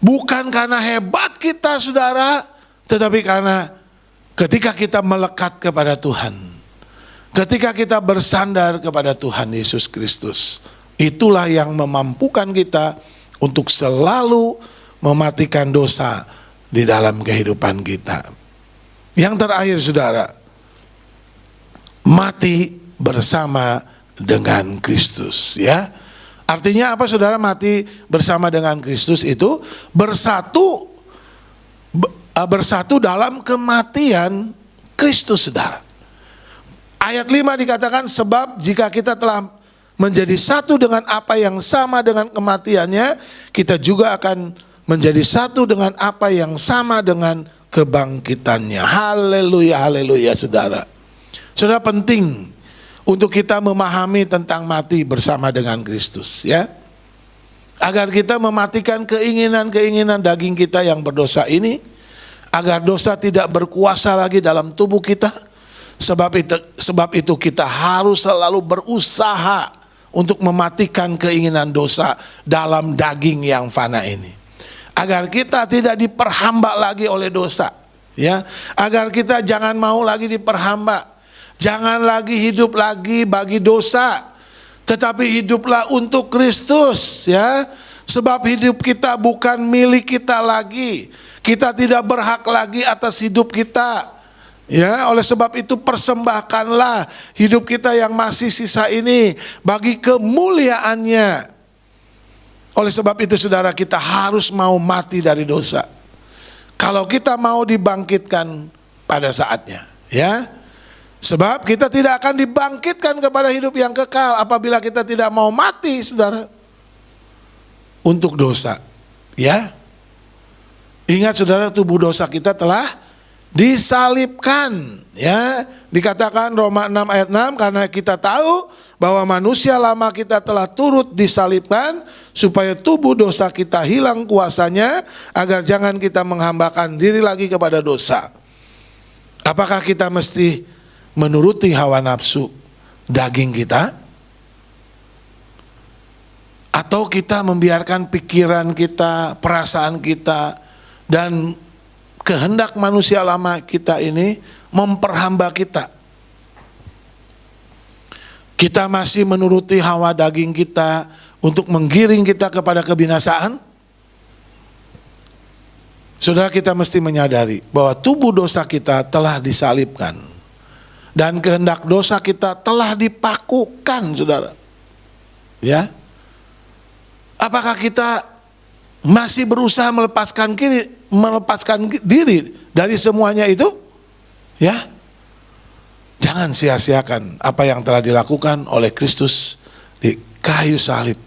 Bukan karena hebat kita, saudara, tetapi karena ketika kita melekat kepada Tuhan, ketika kita bersandar kepada Tuhan Yesus Kristus, itulah yang memampukan kita untuk selalu mematikan dosa di dalam kehidupan kita. Yang terakhir, saudara, mati bersama dengan Kristus, ya. Artinya apa, saudara? Mati bersama dengan Kristus itu bersatu dalam kematian Kristus, saudara. Ayat 5 dikatakan, sebab jika kita telah menjadi satu dengan apa yang sama dengan kematiannya, kita juga akan menjadi satu dengan apa yang sama dengan kebangkitannya. Haleluya, haleluya, saudara. Saudara, penting untuk kita memahami tentang mati bersama dengan Kristus, ya. Agar kita mematikan keinginan-keinginan daging kita yang berdosa ini, agar dosa tidak berkuasa lagi dalam tubuh kita. Sebab itu kita harus selalu berusaha untuk mematikan keinginan dosa dalam daging yang fana ini. Agar kita tidak diperhamba lagi oleh dosa, ya. Agar kita jangan mau lagi diperhamba. Jangan lagi hidup lagi bagi dosa, tetapi hiduplah untuk Kristus, ya. Sebab hidup kita bukan milik kita lagi. Kita tidak berhak lagi atas hidup kita, ya. Oleh sebab itu persembahkanlah hidup kita yang masih sisa ini bagi kemuliaannya. Oleh sebab itu, saudara, kita harus mau mati dari dosa kalau kita mau dibangkitkan pada saatnya, ya. Sebab kita tidak akan dibangkitkan kepada hidup yang kekal apabila kita tidak mau mati, saudara, untuk dosa, ya. Ingat, saudara, tubuh dosa kita telah disalibkan, ya. Dikatakan Roma 6 ayat 6, karena kita tahu bahwa manusia lama kita telah turut disalibkan supaya tubuh dosa kita hilang kuasanya, agar jangan kita menghambakan diri lagi kepada dosa. Apakah kita mesti menuruti hawa nafsu daging kita? Atau kita membiarkan pikiran kita, perasaan kita, dan kehendak manusia lama kita ini memperhamba kita? Kita masih menuruti hawa daging kita untuk menggiring kita kepada kebinasaan? Saudara, kita mesti menyadari bahwa tubuh dosa kita telah disalibkan dan kehendak dosa kita telah dipakukan, saudara. Ya, apakah kita masih berusaha melepaskan diri dari semuanya itu? Ya, jangan sia-siakan apa yang telah dilakukan oleh Kristus di kayu salib,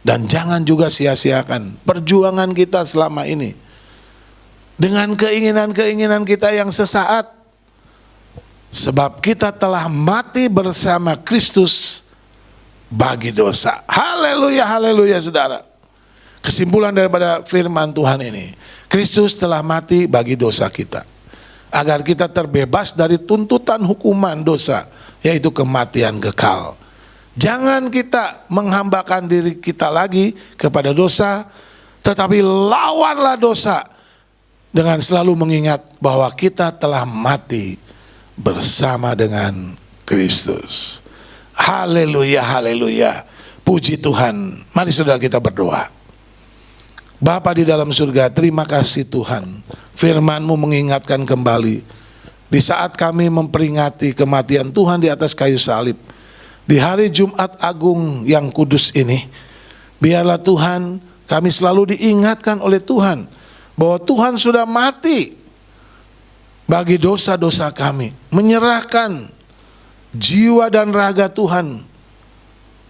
dan jangan juga sia-siakan perjuangan kita selama ini dengan keinginan-keinginan kita yang sesaat, sebab kita telah mati bersama Kristus bagi dosa. Haleluya, haleluya, saudara. Kesimpulan daripada firman Tuhan ini, Kristus telah mati bagi dosa kita, agar kita terbebas dari tuntutan hukuman dosa, yaitu kematian kekal. Jangan kita menghambakan diri kita lagi kepada dosa, tetapi lawanlah dosa dengan selalu mengingat bahwa kita telah mati bersama dengan Kristus. Haleluya, haleluya. Puji Tuhan. Mari saudara kita berdoa. Bapa di dalam surga, terima kasih Tuhan. Firman-Mu mengingatkan kembali di saat kami memperingati kematian Tuhan di atas kayu salib, di hari Jumat Agung yang kudus ini. Biarlah Tuhan, kami selalu diingatkan oleh Tuhan bahwa Tuhan sudah mati bagi dosa-dosa kami, menyerahkan jiwa dan raga Tuhan.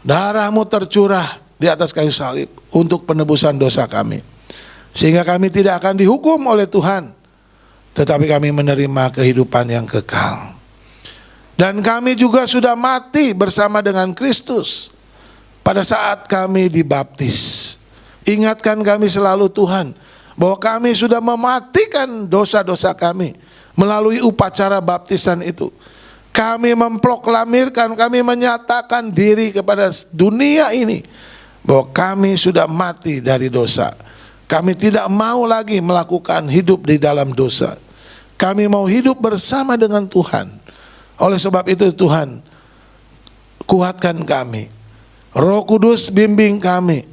Darah-Mu tercurah di atas kayu salib untuk penebusan dosa kami, sehingga kami tidak akan dihukum oleh Tuhan, tetapi kami menerima kehidupan yang kekal. Dan kami juga sudah mati bersama dengan Kristus pada saat kami dibaptis. Ingatkan kami selalu Tuhan, bahwa kami sudah mematikan dosa-dosa kami melalui upacara baptisan itu. Kami memproklamirkan, kami menyatakan diri kepada dunia ini bahwa kami sudah mati dari dosa. Kami tidak mau lagi melakukan hidup di dalam dosa. Kami mau hidup bersama dengan Tuhan. Oleh sebab itu Tuhan, kuatkan kami. Roh Kudus bimbing kami.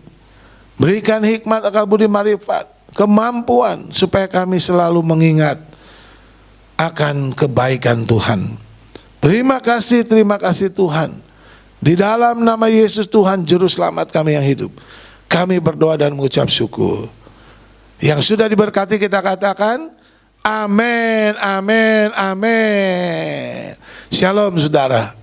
Berikan hikmat, akal budi, marifat, kemampuan supaya kami selalu mengingat akan kebaikan Tuhan. Terima kasih Tuhan. Di dalam nama Yesus Tuhan Juru Selamat kami yang hidup, kami berdoa dan mengucap syukur. Yang sudah diberkati kita katakan amin, amin, amin. Shalom saudara.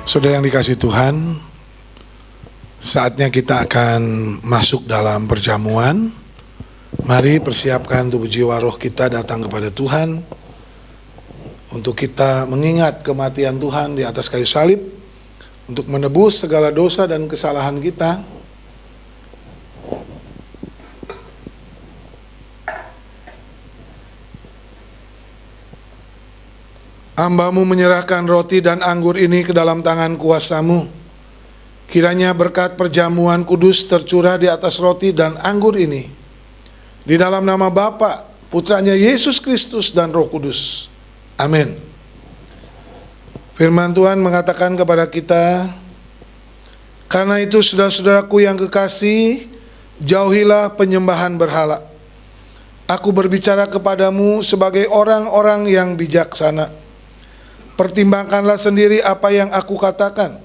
Saudara yang dikasihi Tuhan, saatnya kita akan masuk dalam perjamuan. Mari persiapkan tubuh jiwa roh kita datang kepada Tuhan untuk kita mengingat kematian Tuhan di atas kayu salib untuk menebus segala dosa dan kesalahan kita. Hamba-Mu menyerahkan roti dan anggur ini ke dalam tangan kuasa-Mu. Kiranya berkat perjamuan kudus tercurah di atas roti dan anggur ini. Di dalam nama Bapa, Putranya Yesus Kristus dan Roh Kudus. Amin. Firman Tuhan mengatakan kepada kita, karena itu saudara-saudaraku yang kekasih, jauhilah penyembahan berhala. Aku berbicara kepadamu sebagai orang-orang yang bijaksana. Pertimbangkanlah sendiri apa yang aku katakan.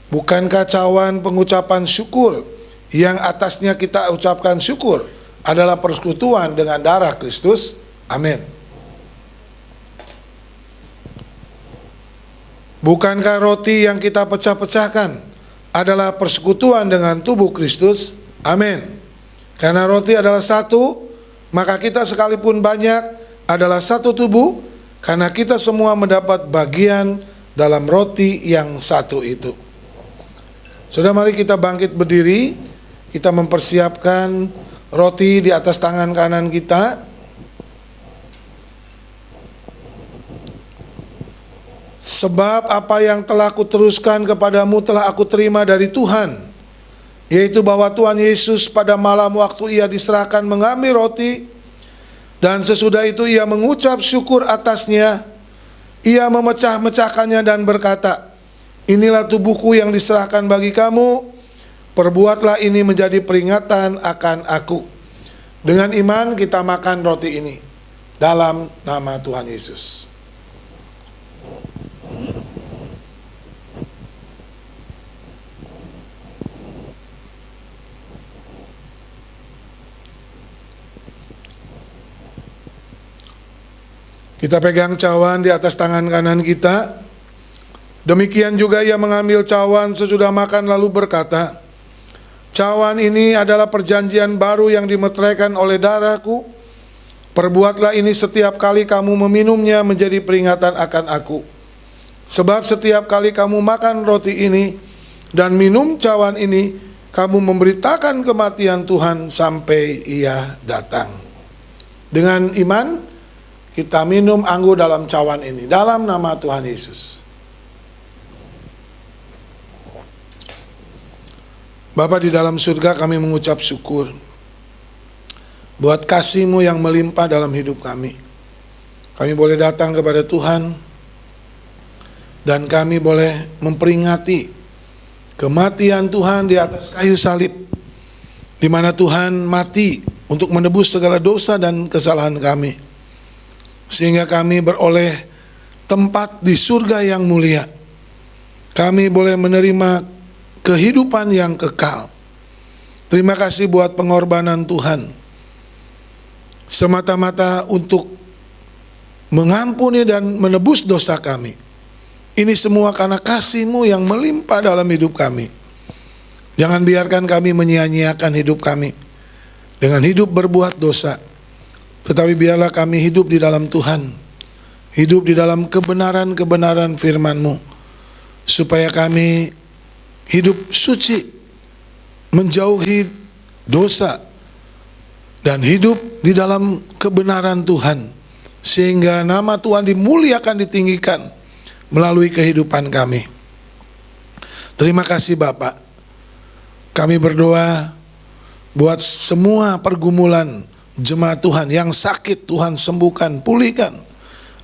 Bukankah cawan pengucapan syukur yang atasnya kita ucapkan syukur adalah persekutuan dengan darah Kristus? Amin. Bukankah roti yang kita pecah-pecahkan adalah persekutuan dengan tubuh Kristus? Amin. Karena roti adalah satu, maka kita sekalipun banyak adalah satu tubuh, karena kita semua mendapat bagian dalam roti yang satu itu. Saudara, mari kita bangkit berdiri. Kita mempersiapkan roti di atas tangan kanan kita. Sebab apa yang telah kuteruskan kepadamu telah aku terima dari Tuhan, yaitu bahwa Tuhan Yesus pada malam waktu ia diserahkan mengambil roti, dan sesudah itu ia mengucap syukur atasnya, ia memecah-mecahkannya dan berkata, inilah tubuhku yang diserahkan bagi kamu, perbuatlah ini menjadi peringatan akan aku. Dengan iman kita makan roti ini dalam nama Tuhan Yesus. Kita pegang cawan di atas tangan kanan kita. Demikian juga ia mengambil cawan sesudah makan lalu berkata, cawan ini adalah perjanjian baru yang dimeteraikan oleh darahku. Perbuatlah ini setiap kali kamu meminumnya menjadi peringatan akan aku. Sebab setiap kali kamu makan roti ini dan minum cawan ini, kamu memberitakan kematian Tuhan sampai ia datang. Dengan iman kita minum anggur dalam cawan ini dalam nama Tuhan Yesus. Bapa di dalam surga, kami mengucap syukur buat kasih-Mu yang melimpah dalam hidup kami. Kami boleh datang kepada Tuhan dan kami boleh memperingati kematian Tuhan di atas kayu salib, di mana Tuhan mati untuk menebus segala dosa dan kesalahan kami, sehingga kami beroleh tempat di surga yang mulia. Kami boleh menerima kehidupan yang kekal. Terima kasih buat pengorbanan Tuhan, semata-mata untuk mengampuni dan menebus dosa kami. Ini semua karena kasih-Mu yang melimpah dalam hidup kami. Jangan biarkan kami menyia-nyiakan hidup kami dengan hidup berbuat dosa, tetapi biarlah kami hidup di dalam Tuhan, hidup di dalam kebenaran-kebenaran firman-Mu, supaya kami hidup suci, menjauhi dosa, dan hidup di dalam kebenaran Tuhan, sehingga nama Tuhan dimuliakan, ditinggikan melalui kehidupan kami. Terima kasih Bapak. Kami berdoa buat semua pergumulan jemaat Tuhan yang sakit, Tuhan sembuhkan, pulihkan.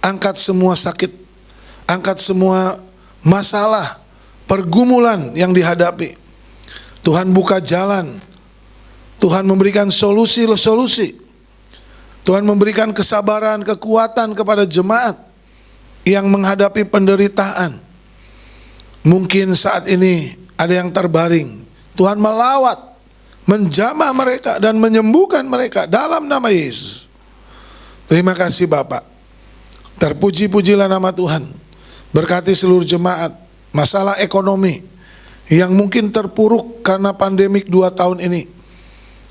Angkat semua sakit, angkat semua masalah, pergumulan yang dihadapi. Tuhan buka jalan, Tuhan memberikan solusi-solusi. Tuhan memberikan kesabaran, kekuatan kepada jemaat yang menghadapi penderitaan. Mungkin saat ini ada yang terbaring, Tuhan melawat, menjamah mereka dan menyembuhkan mereka dalam nama Yesus. Terima kasih Bapak. Terpuji-pujilah nama Tuhan. Berkati seluruh jemaat masalah ekonomi yang mungkin terpuruk karena pandemik 2 tahun ini.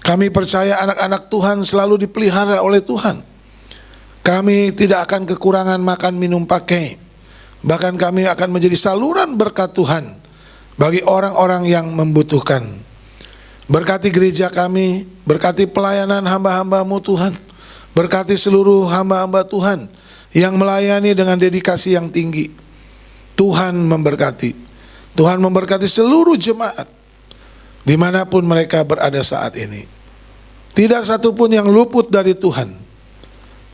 Kami percaya anak-anak Tuhan selalu dipelihara oleh Tuhan. Kami tidak akan kekurangan makan, minum, pakai. Bahkan kami akan menjadi saluran berkat Tuhan bagi orang-orang yang membutuhkan. Berkati gereja kami, berkati pelayanan hamba-hamba-Mu Tuhan. Berkati seluruh hamba-hamba Tuhan yang melayani dengan dedikasi yang tinggi. Tuhan memberkati. Tuhan memberkati seluruh jemaat dimanapun mereka berada saat ini. Tidak satupun yang luput dari Tuhan.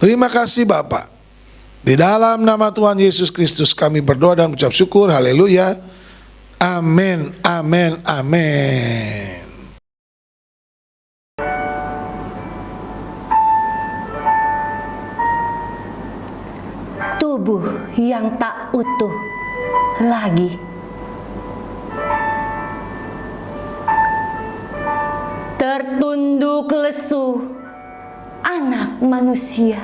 Terima kasih Bapa. Di dalam nama Tuhan Yesus Kristus kami berdoa dan mengucap syukur. Haleluya. Amin, amin, amin. Tubuh yang tak utuh lagi. Tertunduk lesu anak manusia.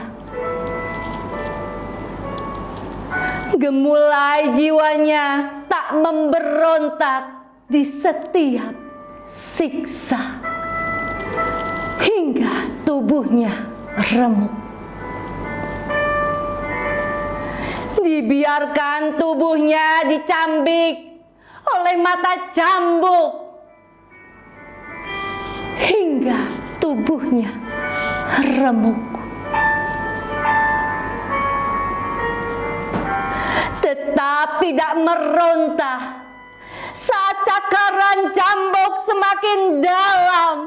Gemulai jiwanya tak memberontak di setiap siksa, hingga tubuhnya remuk. Dibiarkan tubuhnya dicambik oleh mata cambuk, hingga tubuhnya remuk. Tetap tidak meronta saat cakaran cambuk semakin dalam.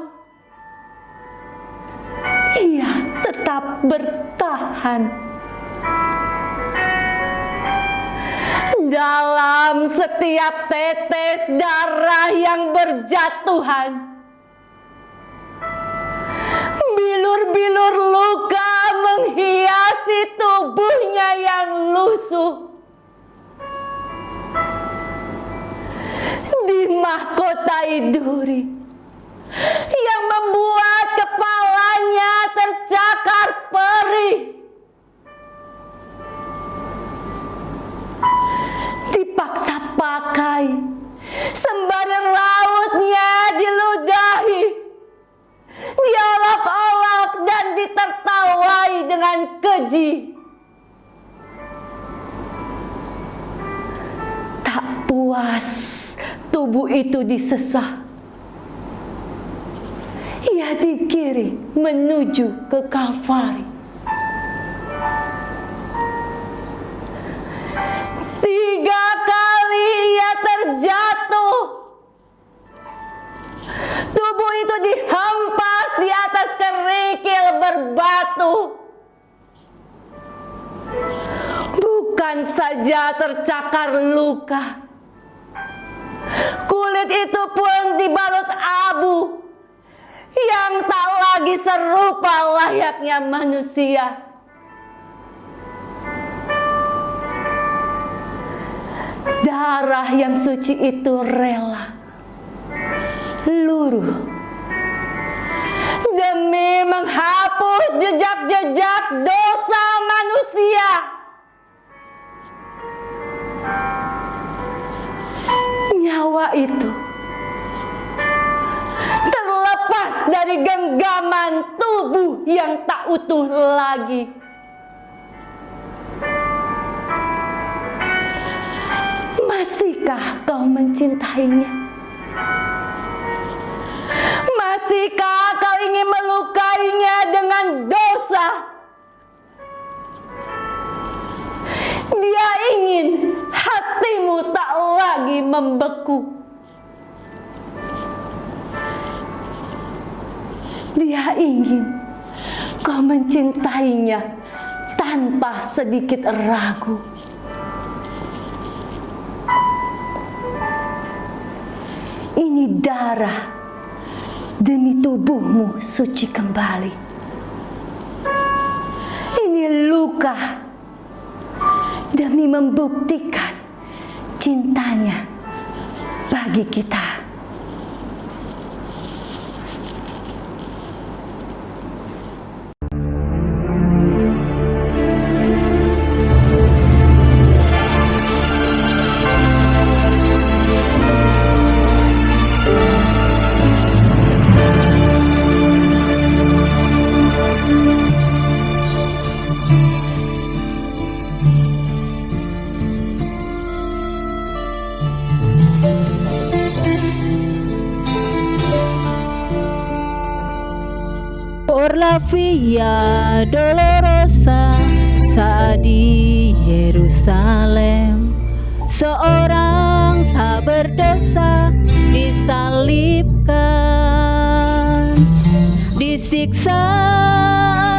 Ia tetap bertahan. Dalam setiap tetes darah yang berjatuhan, bilur-bilur luka menghiasi tubuhnya yang lusuh. Dimahkotai duri yang membuat kepalanya tercakar perih. Dipaksa pakai sembari rautnya diludahi, diolok-olok dan ditertawai dengan keji. Tak puas tubuh itu disesah, ia digiring menuju ke Kalvari. 3 kali ia terjatuh. Tubuh itu dihempas di atas kerikil berbatu. Bukan saja tercakar luka, kulit itu pun dibalut abu yang tak lagi serupa layaknya manusia. Darah yang suci itu rela luruh demi menghapus jejak-jejak dosa manusia. Nyawa itu terlepas dari genggaman tubuh yang tak utuh lagi. Masihkah kau mencintainya? Masihkah kau ingin melukainya dengan dosa? Dia ingin hatimu tak lagi membeku. Dia ingin kau mencintainya tanpa sedikit ragu. Ini darah demi tubuhmu suci kembali. Ini luka demi membuktikan cintanya bagi kita. la via dolorosa saat di Yerusalem, seorang tak berdosa disalibkan, disiksa,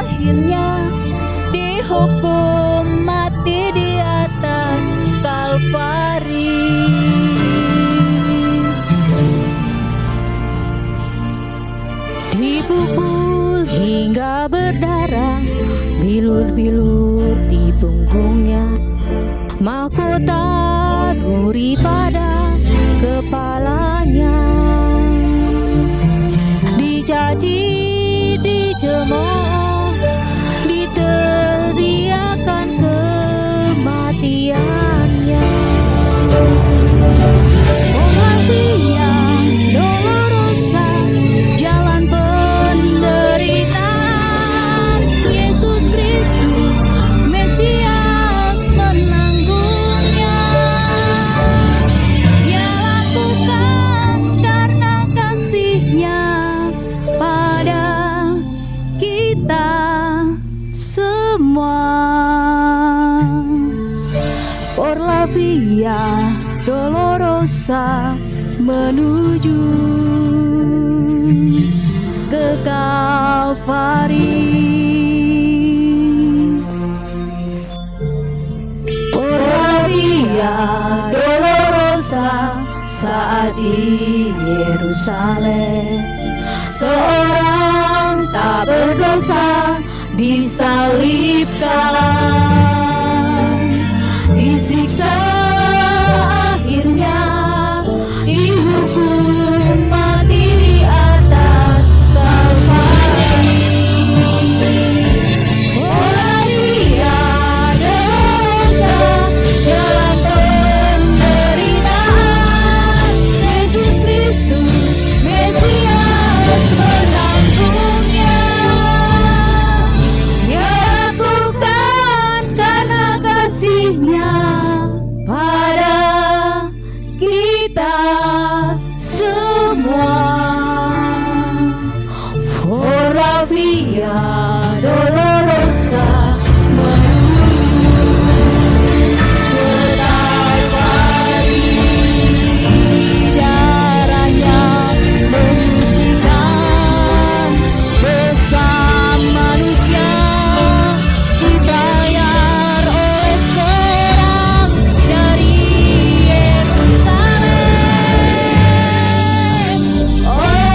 akhirnya dihukum mati di atas Kalvari. Dipukul hingga berdarah, bilur-bilur di punggungnya, mahkota duri pada kepalanya, dicaci, dicemooh, diteriakan kematiannya. Oh via dolorosa, jalan penderitaan, Yesus Kristus Mesias menanggungnya. Dia lakukan karena kasih-Nya pada kita semua. Por la via dolorosa menuju ke Kalvari. Por la via dolorosa saat di Yerusalem, seorang tak berdosa disalibkan, disiksa, akhirnya dihukum mati di atas Kalvari. Oh dia dolorosa, jalan penderitaan, Yesus Kristus Mesias menanggungnya. Dia lakukan karena kasih-Nya pada kita semua. Por la via dolorosa menuju ke Kalvari. Darahnya menyucikan dosa manusia, dibayar oleh serang dari Yerusalem. Oh la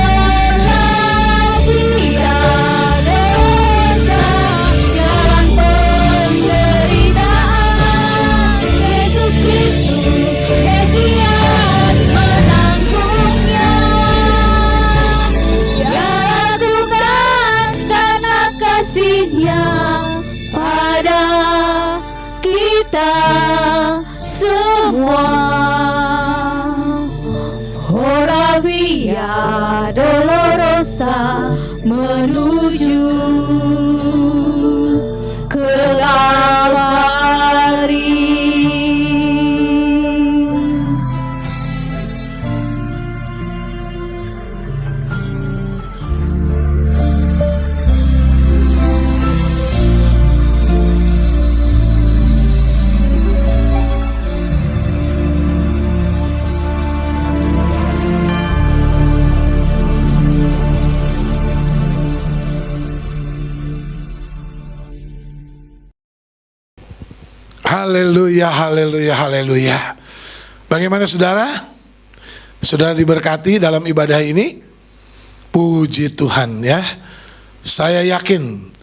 via dolorosa, jalan penderitaan, Yesus Kristus Mesias menanggungnya. Dia lakukan karena kasih-Nya pada kita semua. Ora via dolorosa menuju ke Kalvari. Haleluya, haleluya, haleluya. Bagaimana saudara? Saudara diberkati dalam ibadah ini? Puji Tuhan ya. Saya yakin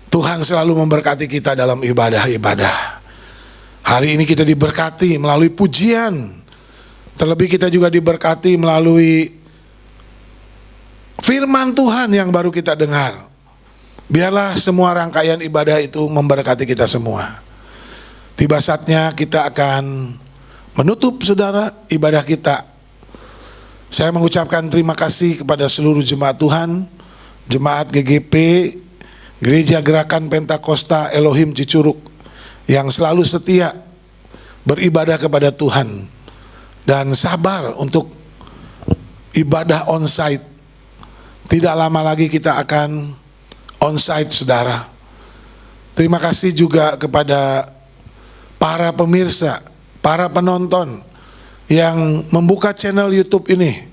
Tuhan selalu memberkati kita dalam ibadah-ibadah. Hari ini kita diberkati melalui pujian. Terlebih kita juga diberkati melalui firman Tuhan yang baru kita dengar. Biarlah semua rangkaian ibadah itu memberkati kita semua. Tiba saatnya kita akan menutup saudara ibadah kita. Saya mengucapkan terima kasih kepada seluruh jemaat Tuhan, jemaat GGP, Gereja Gerakan Pentakosta Elohim Cicurug, yang selalu setia beribadah kepada Tuhan dan sabar untuk ibadah onsite. Tidak lama lagi kita akan onsite saudara. Terima kasih juga kepada para pemirsa, para penonton yang membuka channel YouTube ini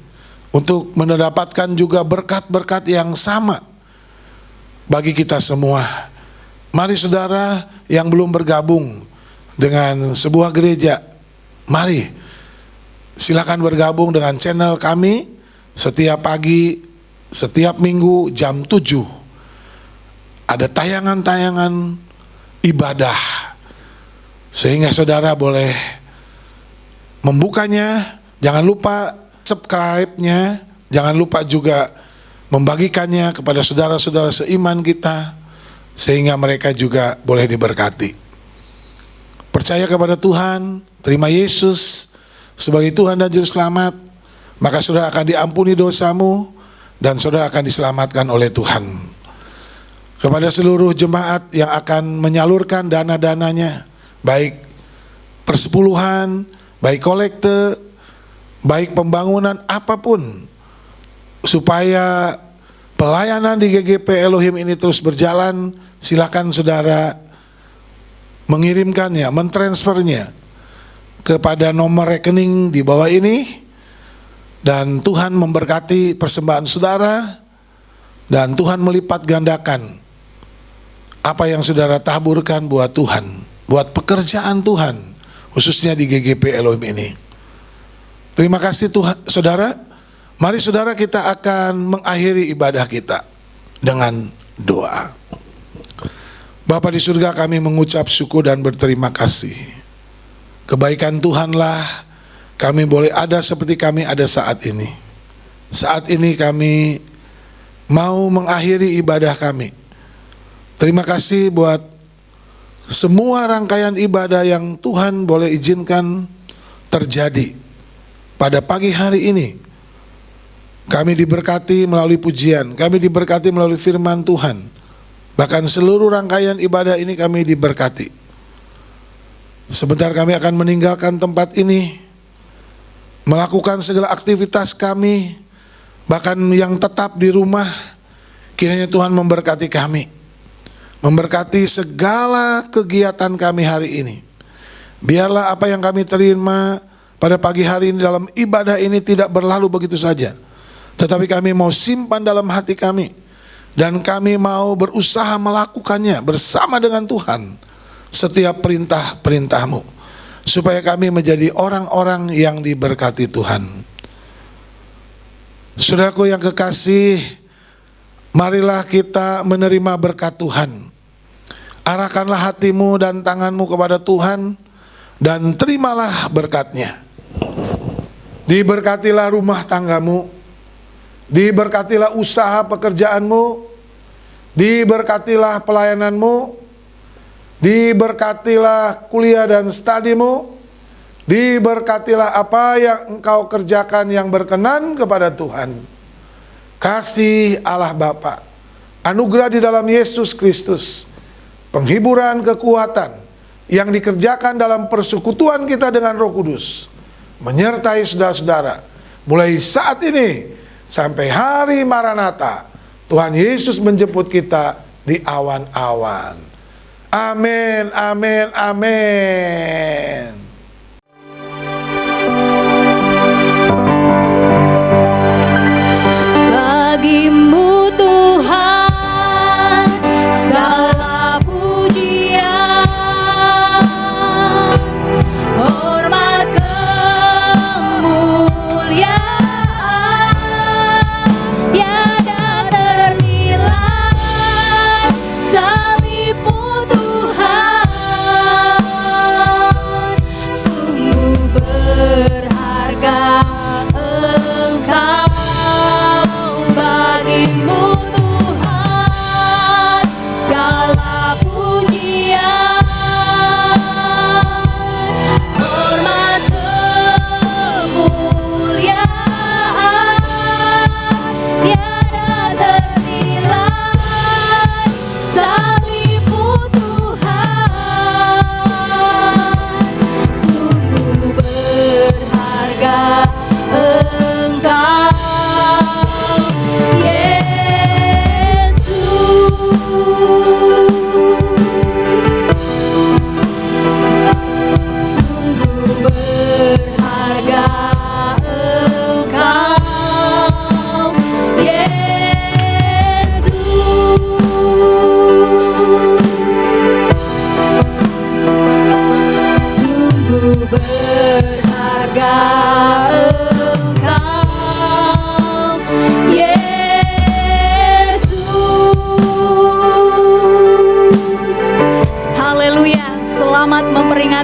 untuk mendapatkan juga berkat-berkat yang sama bagi kita semua. Mari saudara yang belum bergabung dengan sebuah gereja, mari silakan bergabung dengan channel kami setiap pagi, setiap minggu jam 7. Ada tayangan-tayangan ibadah, sehingga saudara boleh membukanya. Jangan lupa subscribe-nya, jangan lupa juga membagikannya kepada saudara-saudara seiman kita, sehingga mereka juga boleh diberkati. Percaya kepada Tuhan, terima Yesus sebagai Tuhan dan Juru Selamat, maka saudara akan diampuni dosamu dan saudara akan diselamatkan oleh Tuhan. Kepada seluruh jemaat yang akan menyalurkan dana-dananya, baik persepuluhan, baik kolekte, baik pembangunan apapun, supaya pelayanan di GGP Elohim ini terus berjalan, silakan saudara mengirimkannya, mentransfernya kepada nomor rekening di bawah ini, dan Tuhan memberkati persembahan saudara, dan Tuhan melipat gandakan apa yang saudara taburkan buat Tuhan, buat pekerjaan Tuhan, khususnya di GGP Elohim ini. Terima kasih Tuhan, saudara. Mari saudara kita akan mengakhiri ibadah kita dengan doa. Bapa di surga, kami mengucap syukur dan berterima kasih. Kebaikan Tuhanlah kami boleh ada seperti kami ada saat ini. Saat ini kami mau mengakhiri ibadah kami. Terima kasih buat semua rangkaian ibadah yang Tuhan boleh izinkan terjadi pada pagi hari ini. Kami diberkati melalui pujian, kami diberkati melalui firman Tuhan. Bahkan seluruh rangkaian ibadah ini kami diberkati. Sebentar kami akan meninggalkan tempat ini, melakukan segala aktivitas kami, bahkan yang tetap di rumah. Kiranya Tuhan memberkati kami, memberkati segala kegiatan kami hari ini. Biarlah apa yang kami terima pada pagi hari ini dalam ibadah ini tidak berlalu begitu saja, tetapi kami mau simpan dalam hati kami, dan kami mau berusaha melakukannya bersama dengan Tuhan, setiap perintah-perintah-Mu, supaya kami menjadi orang-orang yang diberkati Tuhan. Saudaraku yang kekasih, marilah kita menerima berkat Tuhan. Arahkanlah hatimu dan tanganmu kepada Tuhan, dan terimalah berkatnya. Diberkatilah rumah tanggamu, diberkatilah usaha pekerjaanmu, diberkatilah pelayananmu, diberkatilah kuliah dan studimu, diberkatilah apa yang engkau kerjakan yang berkenan kepada Tuhan. Kasih Allah Bapa, anugerah di dalam Yesus Kristus, penghiburan kekuatan yang dikerjakan dalam persekutuan kita dengan Roh Kudus, menyertai saudara-saudara mulai saat ini sampai hari Maranatha, Tuhan Yesus menjemput kita di awan-awan. Amin, amin, amin. Bagimu Tuhan segala pujian, hormat kemuliaan, tiada ternilai salib-Mu Tuhan.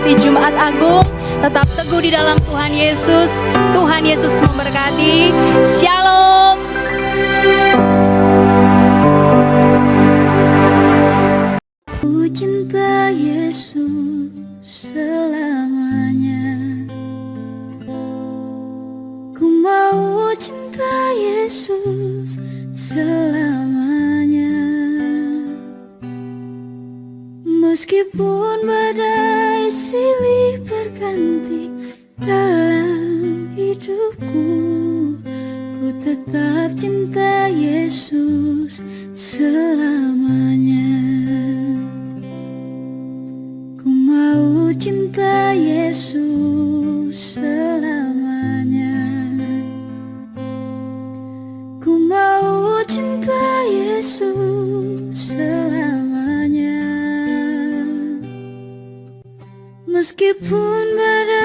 mengikuti Jumat Agung. Tetap teguh di dalam Tuhan Yesus. Tuhan Yesus memberkati. Shalom. Ku cinta Yesus selamanya. Ku mau cinta Yesus selamanya. Meskipun badai silih berganti dalam hidupku, ku tetap cinta Yesus selamanya. Ku mau cinta Yesus selamanya. Ku mau cinta Yesus selamanya. Meskipun badai